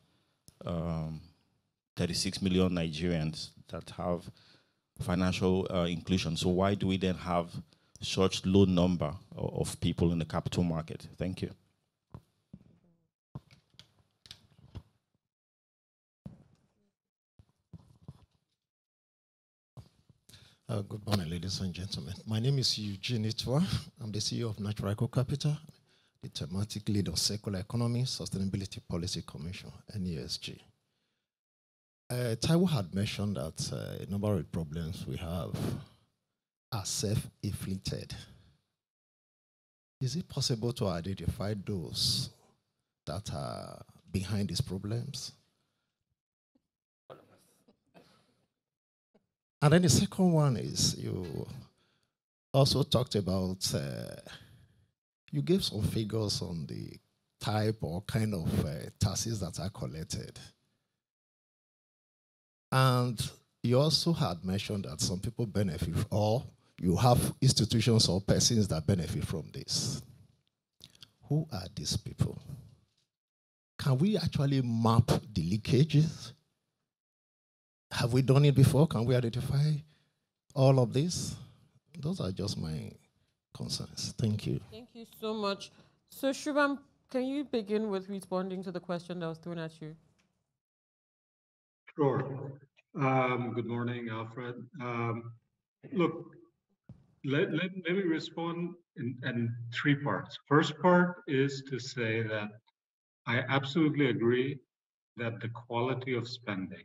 36 million Nigerians that have financial inclusion. So why do we then have such low number of people in the capital market? Thank you. Good morning, ladies and gentlemen. My name is Eugene Itwa. I'm the CEO of Macroeconomic Capital, the thematic lead on circular economy, sustainability policy commission, NESG. Taiwo had mentioned that a number of problems we have are self-inflicted. Is it possible to identify those that are behind these problems? And then the second one is you also talked about, you gave some figures on the type or kind of taxes that are collected. And you also had mentioned that some people benefit, or you have institutions or persons that benefit from this. Who are these people? Can we actually map the leakages? Have we done it before? Can we identify all of this? Those are just my concerns. Thank you. Thank you so much. So Shubham, can you begin with responding to the question that was thrown at you? Sure. Good morning, Alfred. Look, let me respond in three parts. First part is to say that I absolutely agree that the quality of spending,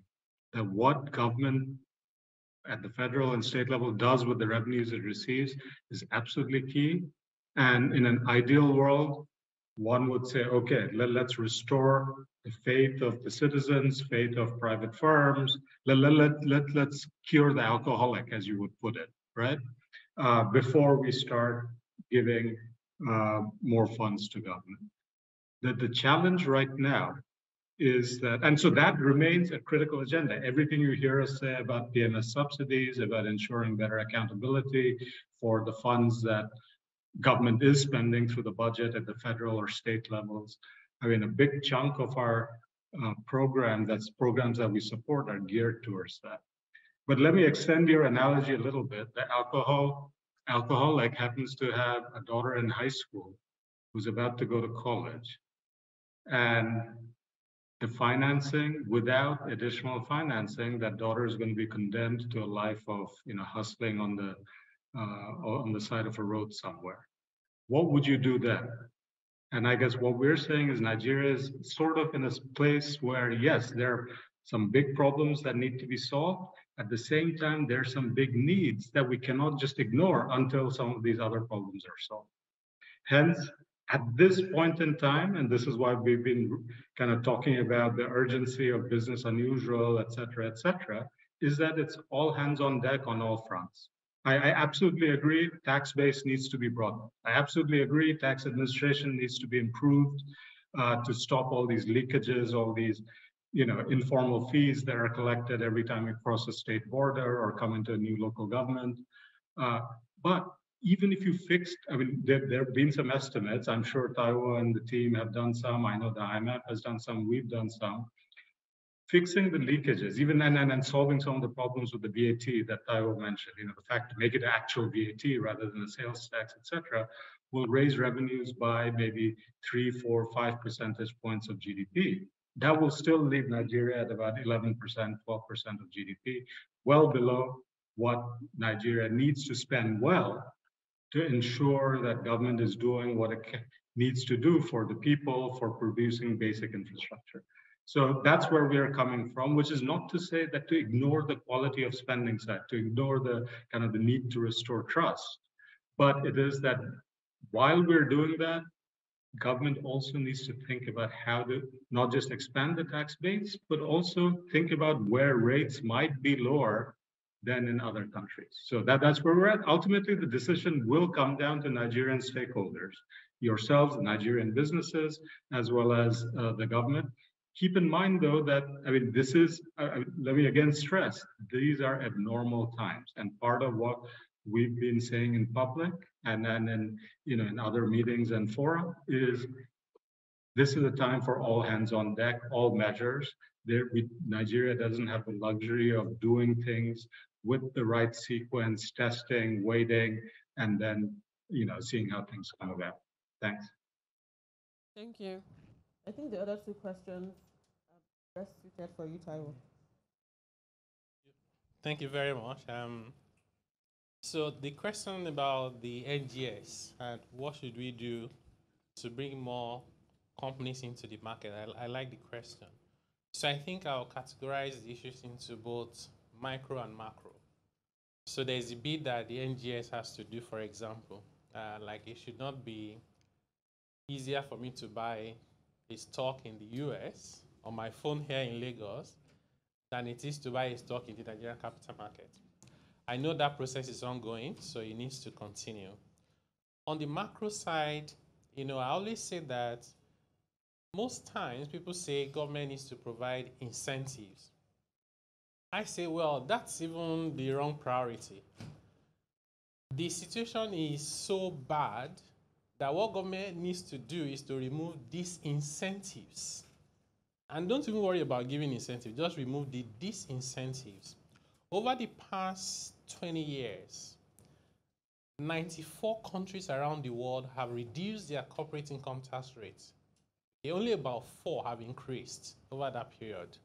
that what government at the federal and state level does with the revenues it receives is absolutely key. And in an ideal world, one would say, okay, let's restore the faith of the citizens, faith of private firms. Let's cure the alcoholic, as you would put it, right? Before we start giving more funds to government. The challenge right now is that, and so that remains a critical agenda. Everything you hear us say about PMS subsidies, about ensuring better accountability for the funds that government is spending through the budget at the federal or state levels. I mean, a big chunk of our programs that we support are geared towards that. But let me extend your analogy a little bit. The alcoholic happens to have a daughter in high school who's about to go to college. And the financing, without additional financing, that daughter is going to be condemned to a life of hustling on the side of a road somewhere. What would you do then? And I guess what we're saying is Nigeria is sort of in a place where, yes, there are some big problems that need to be solved. At the same time, there are some big needs that we cannot just ignore until some of these other problems are solved. Hence, at this point in time, and this is why we've been kind of talking about the urgency of business unusual, et cetera, is that it's all hands on deck on all fronts. I absolutely agree tax base needs to be broadened. I absolutely agree tax administration needs to be improved to stop all these leakages, all these informal fees that are collected every time we cross a state border or come into a new local government. But even if you fixed, I mean, there have been some estimates. I'm sure Taiwo and the team have done some. I know the IMF has done some. We've done some. Fixing the leakages, even and solving some of the problems with the VAT that Taiwo mentioned, the fact to make it actual VAT rather than a sales tax, etc., will raise revenues by maybe 3, 4, 5 percentage points of GDP. That will still leave Nigeria at about 11%, 12% of GDP, well below what Nigeria needs to spend well to ensure that government is doing what it needs to do for the people, for producing basic infrastructure. So that's where we are coming from, which is not to say that to ignore the quality of spending side, to ignore the kind of the need to restore trust. But it is that while we're doing that, government also needs to think about how to not just expand the tax base, but also think about where rates might be lower than in other countries. So that's where we're at. Ultimately, the decision will come down to Nigerian stakeholders, yourselves, Nigerian businesses, as well as the government. Keep in mind, though, that, I mean, this is, let me again stress, these are abnormal times. And part of what we've been saying in public and then in other meetings and fora is this is a time for all hands on deck, all measures. Nigeria doesn't have the luxury of doing things with the right sequence, testing, waiting, and then seeing how things come about. Thanks. Thank you. I think the other two questions are best suited for you, Taiwo. Thank you very much. So the question about the NGS and what should we do to bring more companies into the market, I like the question. So I think I'll categorize the issues into both micro and macro. So there's a bit that the NGS has to do, for example, like it should not be easier for me to buy a stock in the US on my phone here in Lagos than it is to buy a stock in the Nigerian capital market. I know that process is ongoing, so it needs to continue. On the macro side, I always say that most times people say government needs to provide incentives. I say, well, that's even the wrong priority. The situation is so bad that what government needs to do is to remove these incentives. And don't even worry about giving incentives, just remove the disincentives. Over the past 20 years, 94 countries around the world have reduced their corporate income tax rates. Only about 4 have increased over that period.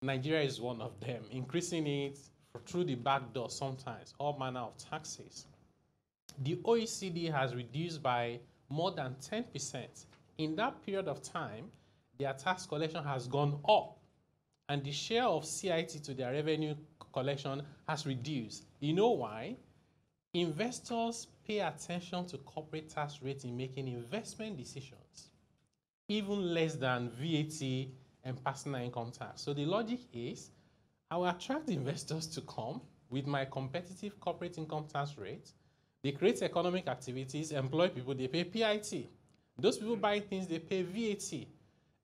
Nigeria is one of them, increasing it through the back door sometimes, all manner of taxes. The OECD has reduced by more than 10%. In that period of time, their tax collection has gone up, and the share of CIT to their revenue collection has reduced. You know why? Investors pay attention to corporate tax rates in making investment decisions, even less than VAT and personal income tax. So the logic is, I will attract investors to come with my competitive corporate income tax rate. They create economic activities, employ people, they pay PIT. Those people buy things, they pay VAT.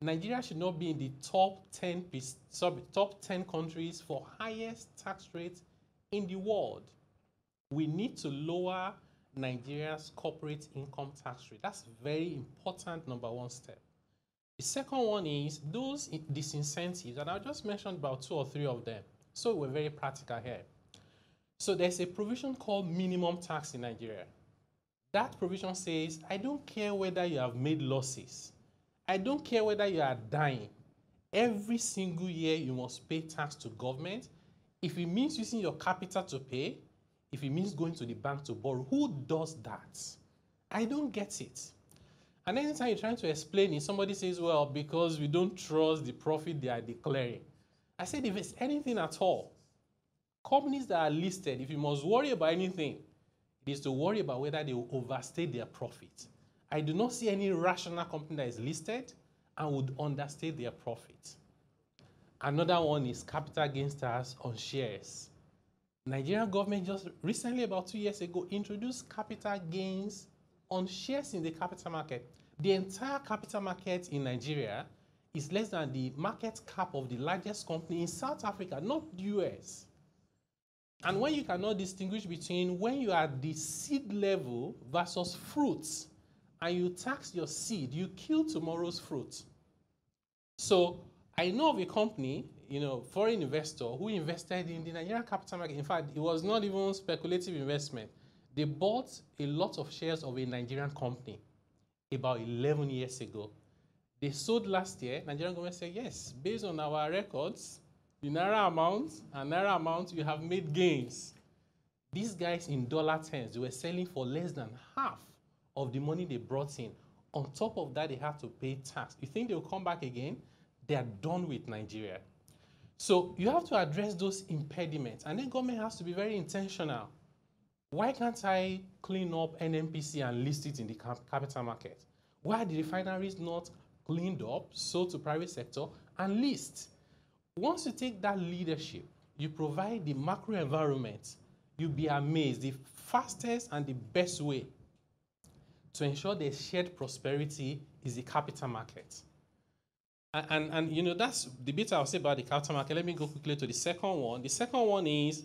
Nigeria should not be in the top 10 countries for highest tax rates in the world. We need to lower Nigeria's corporate income tax rate. That's a very important number one step. The second one is those disincentives, and I'll just mention about 2 or 3 of them. So we're very practical here. So there's a provision called minimum tax in Nigeria. That provision says, I don't care whether you have made losses. I don't care whether you are dying. Every single year you must pay tax to government. If it means using your capital to pay, if it means going to the bank to borrow, who does that? I don't get it. And anytime you're trying to explain it, somebody says, well, because we don't trust the profit they are declaring. I said, if it's anything at all, companies that are listed, if you must worry about anything, it is to worry about whether they will overstate their profit. I do not see any rational company that is listed and would understate their profit. Another one is capital gains tax on shares. Nigerian government just recently, about 2 years ago, introduced capital gains on shares in the capital market. The entire capital market in Nigeria is less than the market cap of the largest company in South Africa, not the US. And when you cannot distinguish between when you are at the seed level versus fruits, and you tax your seed, you kill tomorrow's fruit. So I know of a company, foreign investor who invested in the Nigerian capital market. In fact, it was not even speculative investment. They bought a lot of shares of a Nigerian company about 11 years ago. They sold last year. Nigerian government said, yes, based on our records, the Naira amount, you have made gains. These guys in dollar terms, they were selling for less than half of the money they brought in. On top of that, they have to pay tax. You think they'll come back again? They are done with Nigeria. So you have to address those impediments, and then government has to be very intentional. Why can't I clean up NNPC and list it in the capital market? Why are the refineries not cleaned up, sold to private sector, and list? Once you take that leadership, you provide the macro environment, you'll be amazed. The fastest and the best way to ensure there's shared prosperity is the capital market. And that's the bit I'll say about the capital market. Let me go quickly to the second one. The second one is,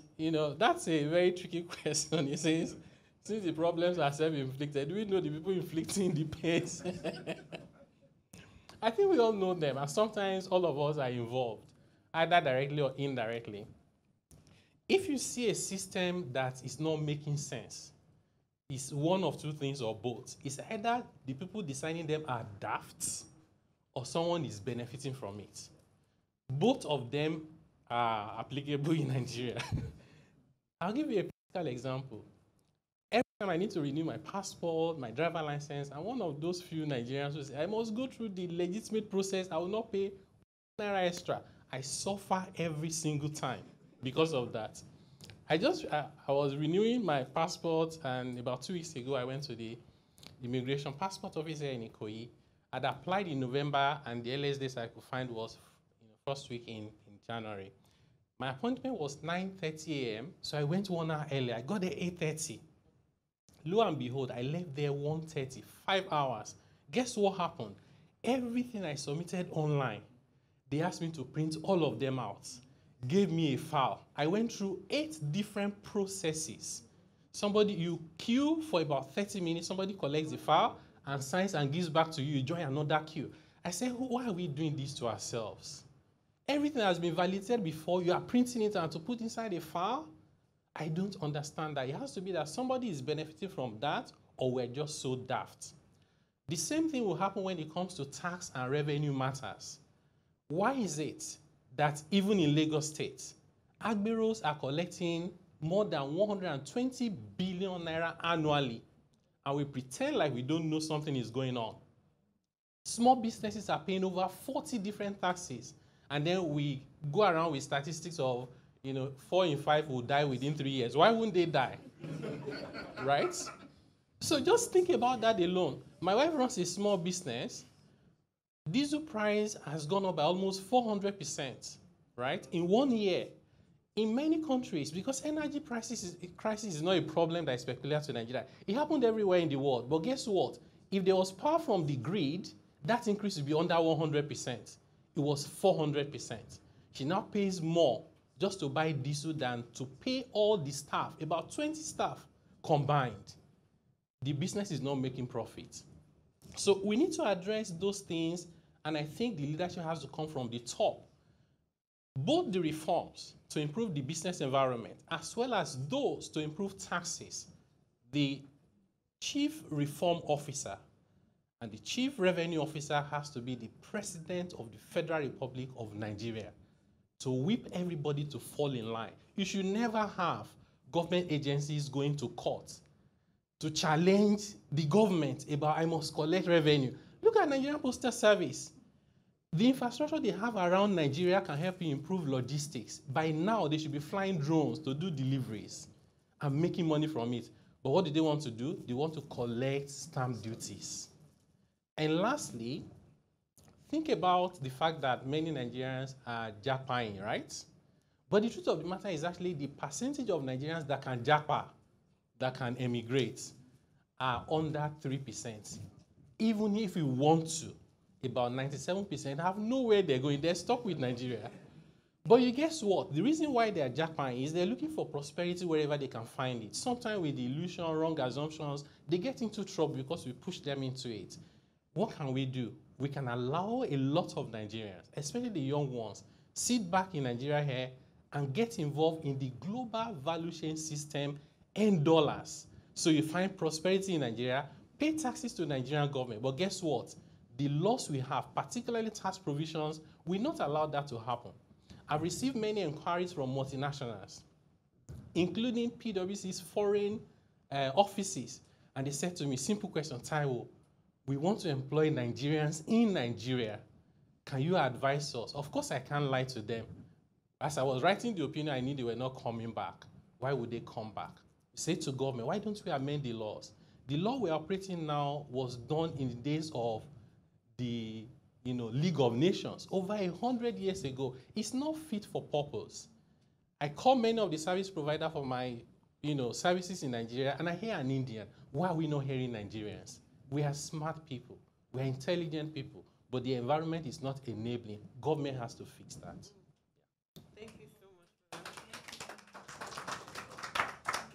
that's a very tricky question. It says, since the problems are self-inflicted, do we know the people inflicting the pains? I think we all know them, and sometimes all of us are involved, either directly or indirectly. If you see a system that is not making sense, it's one of 2 things or both. It's either the people designing them are daft, or someone is benefiting from it. Both of them are applicable in Nigeria. I'll give you a practical example. Every time I need to renew my passport, my driver license, I'm one of those few Nigerians who say, I must go through the legitimate process. I will not pay Naira extra. I suffer every single time because of that. I was renewing my passport, and about 2 weeks ago, I went to the immigration passport office here in Ikoyi. I'd applied in November, and the earliest date I could find was first week in January. My appointment was 9:30 a.m., so I went 1 hour early. I got there 8:30. Lo and behold, I left there 1:30, 5 hours. Guess what happened? Everything I submitted online, they asked me to print all of them out, gave me a file. I went through 8 different processes. You queue for about 30 minutes, somebody collects the file and signs and gives back to you, you join another queue. I said, why are we doing this to ourselves? Everything has been validated before, you are printing it and to put inside a file? I don't understand that. It has to be that somebody is benefiting from that, or we're just so daft. The same thing will happen when it comes to tax and revenue matters. Why is it that even in Lagos State, Agberos are collecting more than 120 billion naira annually, and we pretend like we don't know something is going on? Small businesses are paying over 40 different taxes, and then we go around with statistics of 4 in 5 will die within 3 years. Why wouldn't they die? Right? So just think about that alone. My wife runs a small business. Diesel price has gone up by almost 400%, right? In 1 year. In many countries, because energy crisis is not a problem that is peculiar to Nigeria. It happened everywhere in the world. But guess what? If there was power from the grid, that increase would be under 100%. It was 400%. She now pays more just to buy diesel than to pay all the staff, about 20 staff combined. The business is not making profit. So we need to address those things, and I think the leadership has to come from the top. Both the reforms to improve the business environment as well as those to improve taxes. The chief reform officer and the chief revenue officer has to be the president of the Federal Republic of Nigeria to whip everybody to fall in line. You should never have government agencies going to court to challenge the government about I must collect revenue. Look at Nigerian Postal Service. The infrastructure they have around Nigeria can help you improve logistics. By now, they should be flying drones to do deliveries and making money from it. But what do they want to do? They want to collect stamp duties. And lastly, think about the fact that many Nigerians are jackpotting, right? But the truth of the matter is actually the percentage of Nigerians that can jackpot, that can emigrate, are under 3%. Even if you want to, about 97% have nowhere they're going. They're stuck with Nigeria. But you guess what? The reason why they're jackpotting is they're looking for prosperity wherever they can find it. Sometimes with illusion, wrong assumptions, they get into trouble because we push them into it. What can we do? We can allow a lot of Nigerians, especially the young ones, sit back in Nigeria here and get involved in the global value chain system and dollars. So you find prosperity in Nigeria, pay taxes to the Nigerian government. But guess what? The laws we have, particularly tax provisions, will not allow that to happen. I've received many inquiries from multinationals, including PwC's foreign offices. And they said to me, simple question, Taiwo, we want to employ Nigerians in Nigeria. Can you advise us? Of course, I can't lie to them. As I was writing the opinion, I knew they were not coming back. Why would they come back? We say to government, why don't we amend the laws? The law we're operating now was done in the days of the League of Nations over 100 years ago. It's not fit for purpose. I call many of the service providers for my services in Nigeria, and I hear an Indian. Why are we not hearing Nigerians? We are smart people. We are intelligent people. But the environment is not enabling. Government has to fix that. Thank you so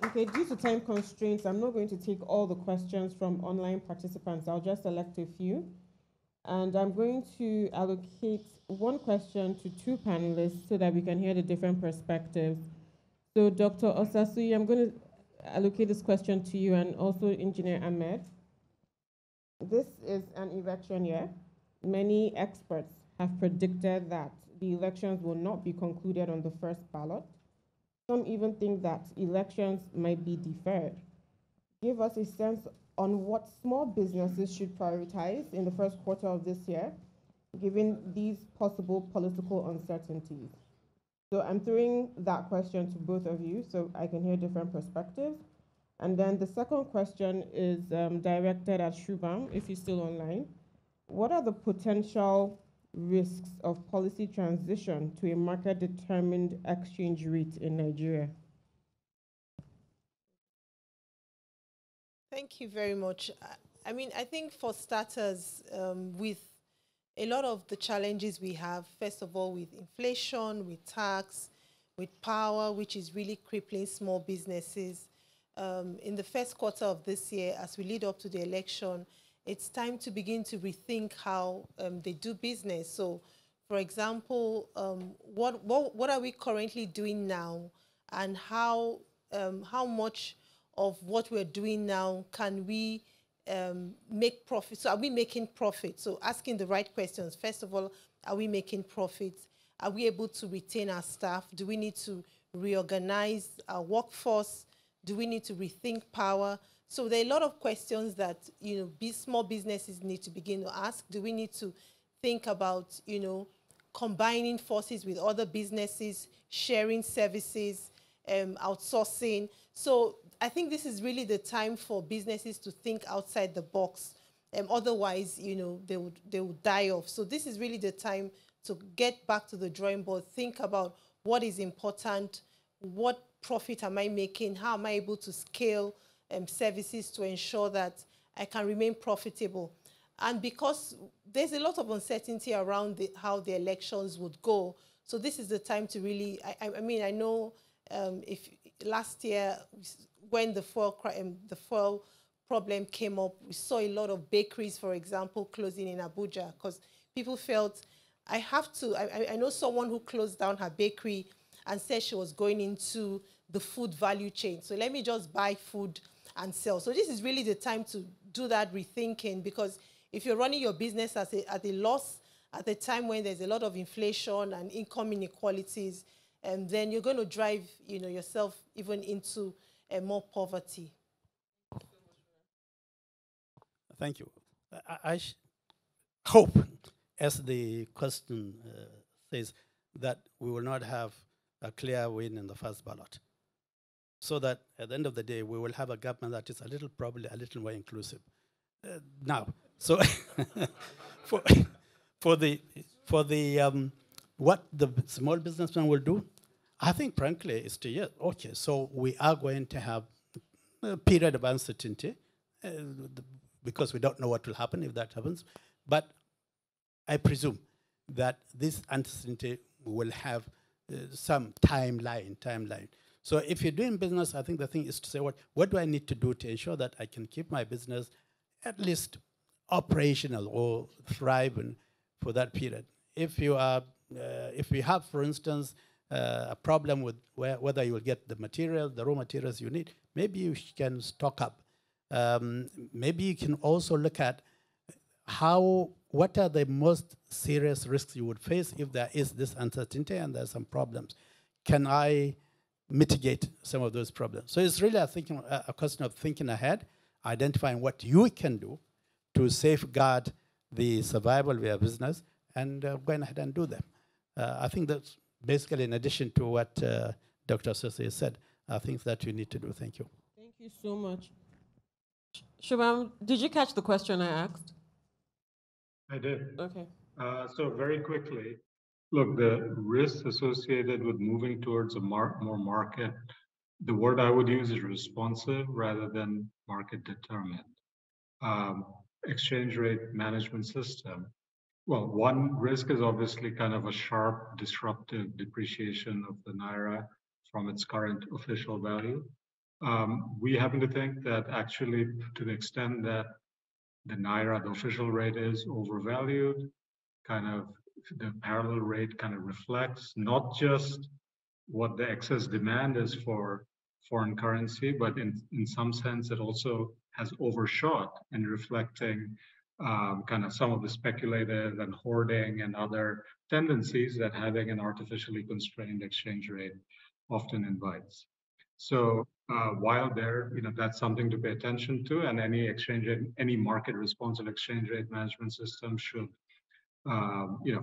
much. Okay, due to time constraints, I'm not going to take all the questions from online participants. I'll just select a few. And I'm going to allocate one question to two panelists so that we can hear the different perspectives. So Dr. Osasui, I'm going to allocate this question to you, and also Engineer Ahmed. This is an election year. Many experts have predicted that the elections will not be concluded on the first ballot. Some even think that elections might be deferred. Give us a sense on what small businesses should prioritize in the first quarter of this year, given these possible political uncertainties. So I'm throwing that question to both of you so I can hear different perspectives. And then the second question is directed at Shubham, if he's still online. What are the potential risks of policy transition to a market-determined exchange rate in Nigeria? Thank you very much. I mean, I think for starters, with a lot of the challenges we have, first of all, with inflation, with tax, with power, which is really crippling small businesses, in the first quarter of this year, as we lead up to the election, it's time to begin to rethink how they do business. So, for example, what are we currently doing now, and how much of what we're doing now can we make profit? So are we making profit? So asking the right questions. First of all, are we making profits? Are we able to retain our staff? Do we need to reorganize our workforce? Do we need to rethink power? So there are a lot of questions that small businesses need to begin to ask. Do we need to think about combining forces with other businesses, sharing services, outsourcing. So I think this is really the time for businesses to think outside the box. Otherwise, you know, they would die off. So this is really the time to get back to the drawing board, think about what is important, what profit am I making, how am I able to scale services to ensure that I can remain profitable. And because there's a lot of uncertainty around how the elections would go, so this is the time to really, I mean, I know if last year when the fuel problem came up, we saw a lot of bakeries, for example, closing in Abuja because people felt, I know someone who closed down her bakery and said she was going into the food value chain. So let me just buy food and sell. So this is really the time to do that rethinking, because if you're running your business at a loss at a time when there's a lot of inflation and income inequalities, then you're going to drive, you know, yourself even into more poverty. Thank you. I hope, as the question says, that we will not have a clear win in the first ballot, so that at the end of the day, we will have a government that is probably a little more inclusive. Now, so for the what the small businessman will do, I think frankly is to, yeah, okay, so we are going to have a period of uncertainty because we don't know what will happen if that happens. But I presume that this uncertainty will have some timeline. So if you're doing business, I think the thing is to say, what do I need to do to ensure that I can keep my business at least operational or thriving for that period? If you are, if we have, for instance, a problem with whether you will get the raw materials you need, maybe you can stock up. Maybe you can also look at what are the most serious risks you would face if there is this uncertainty and there's some problems. Can I mitigate some of those problems? So it's really a question of thinking ahead, identifying what you can do to safeguard the survival of your business, and going ahead and do them. I think that's basically in addition to what Dr. Sose said, things that you need to do. Thank you. Thank you so much. Shubham, did you catch the question I asked? I did. Okay. So very quickly, look, the risks associated with moving towards a more market, the word I would use is responsive rather than market determined. Exchange rate management system. Well, one risk is obviously kind of a sharp disruptive depreciation of the Naira from its current official value. We happen to think that actually, to the extent that the Naira, the official rate, is overvalued, kind of the parallel rate kind of reflects not just what the excess demand is for foreign currency, but in some sense it also has overshot in reflecting kind of some of the speculative and hoarding and other tendencies that having an artificially constrained exchange rate often invites. So while there, that's something to pay attention to, and any market responsive exchange rate management system should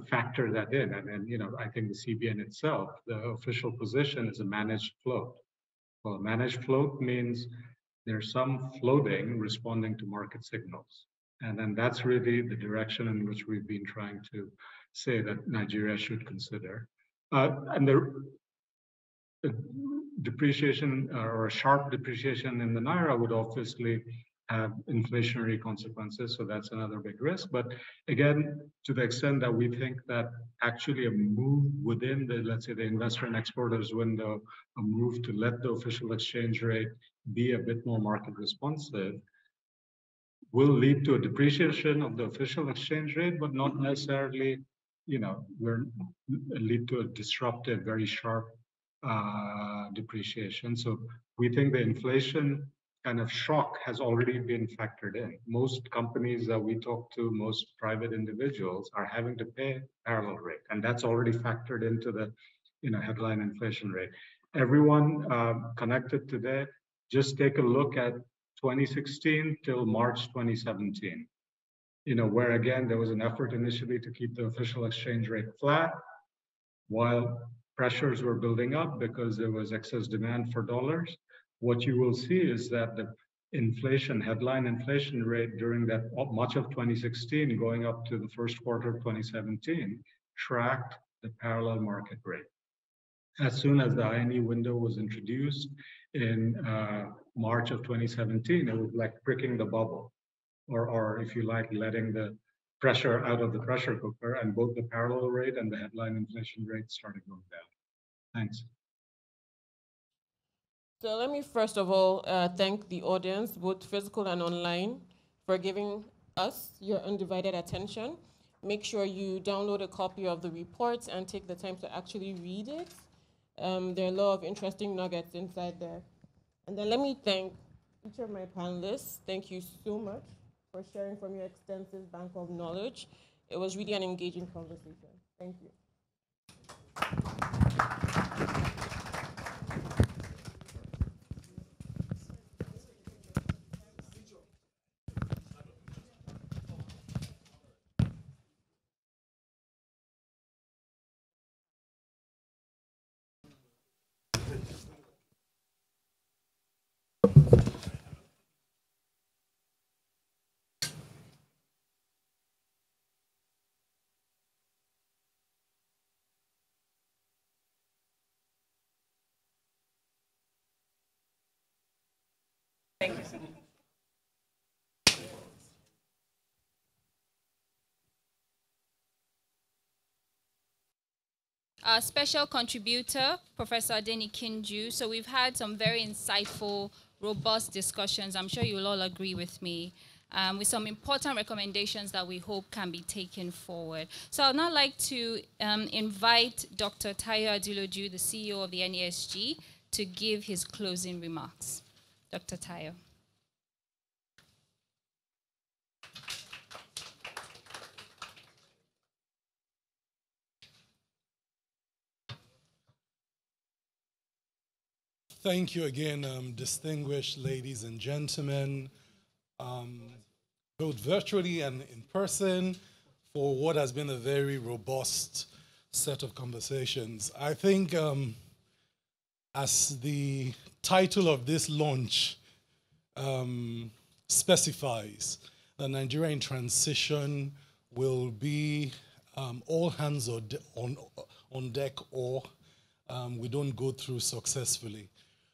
factor that in. And I think the CBN itself, the official position is a managed float. Well, managed float means there's some floating responding to market signals. And then that's really the direction in which we've been trying to say that Nigeria should consider. And the depreciation or a sharp depreciation in the Naira would obviously have inflationary consequences. So that's another big risk. But again, to the extent that we think that actually a move within the, let's say, the investor and exporters window, a move to let the official exchange rate be a bit more market responsive, will lead to a depreciation of the official exchange rate, but not necessarily, lead to a disruptive, very sharp depreciation. So we think the inflation kind of shock has already been factored in. Most companies that we talk to, most private individuals are having to pay parallel rate, and that's already factored into the headline inflation rate. Everyone connected today, just take a look at 2016 till March 2017. where again, there was an effort initially to keep the official exchange rate flat while pressures were building up because there was excess demand for dollars. What you will see is that the headline inflation rate during that much of 2016 going up to the first quarter of 2017 tracked the parallel market rate. As soon as the INE window was introduced in March of 2017, it was like pricking the bubble, or if you like, letting the pressure out of the pressure cooker, and both the parallel rate and the headline inflation rate started going down. Thanks. So let me first of all thank the audience, both physical and online, for giving us your undivided attention. Make sure you download a copy of the report and take the time to actually read it. There are a lot of interesting nuggets inside there. And then let me thank each of my panelists. Thank you so much for sharing from your extensive bank of knowledge. It was really an engaging conversation. Thank you. Thank you. Our special contributor, Professor Adeni Kinju. So we've had some very insightful, robust discussions. I'm sure you'll all agree with me, with some important recommendations that we hope can be taken forward. So I'd now like to invite Dr. Tayo Adiloju, the CEO of the NESG, to give his closing remarks. Dr. Tayo. Thank you again, distinguished ladies and gentlemen, both virtually and in person, for what has been a very robust set of conversations. I think, as the title of this launch specifies, the Nigerian transition will be all hands on deck, or we don't go through successfully.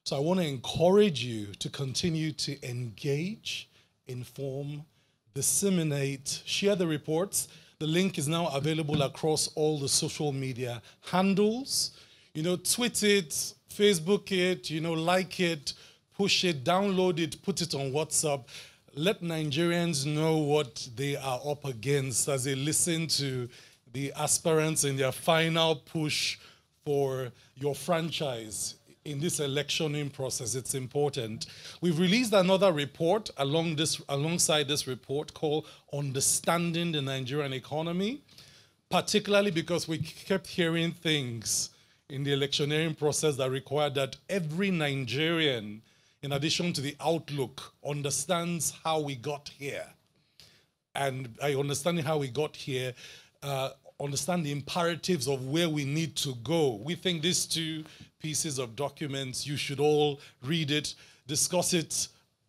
So I want to encourage you to continue to engage, inform, disseminate, share the reports. The link is now available across all the social media handles. Tweet it, Facebook it, like it, push it, download it, put it on WhatsApp. Let Nigerians know what they are up against as they listen to the aspirants in their final push for your franchise in this electioning process. It's important. We've released another report alongside this report called Understanding the Nigerian Economy, particularly because we kept hearing things in the electioneering process that required that every Nigerian, in addition to the outlook, understands how we got here. And by understanding how we got here, understand the imperatives of where we need to go. We think these two pieces of documents, you should all read it, discuss it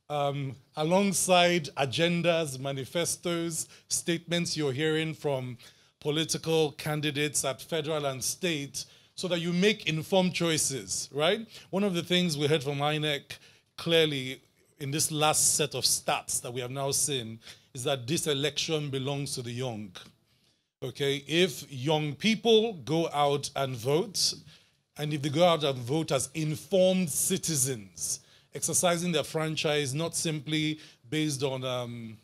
alongside agendas, manifestos, statements you're hearing from political candidates at federal and state, so that you make informed choices, right? One of the things we heard from INEC clearly in this last set of stats that we have now seen is that this election belongs to the young. Okay, if young people go out and vote, and if they go out and vote as informed citizens, exercising their franchise not simply based on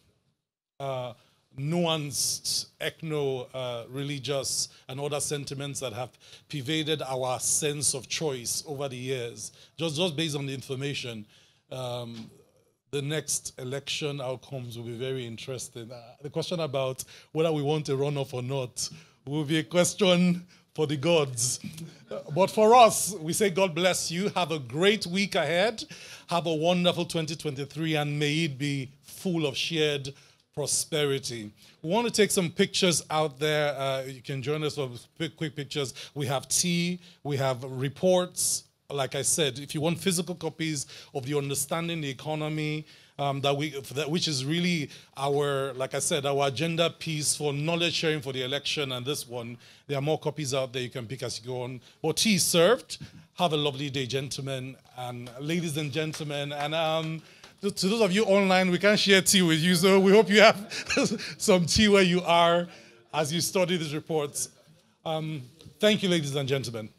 nuanced ethno-religious and other sentiments that have pervaded our sense of choice over the years, just based on the information, the next election outcomes will be very interesting. The question about whether we want a runoff or not will be a question for the gods. But for us, we say God bless you. Have a great week ahead. Have a wonderful 2023, and may it be full of shared prosperity. We want to take some pictures out there. You can join us with quick pictures. We have tea, we have reports. Like I said, if you want physical copies of the Understanding the Economy, which is really our, like I said, our agenda piece for knowledge sharing for the election, and this one, there are more copies out there you can pick as you go on. But tea is served. Have a lovely day, gentlemen and ladies and gentlemen. And to those of you online, we can't share tea with you, so we hope you have some tea where you are as you study these reports. Thank you, ladies and gentlemen.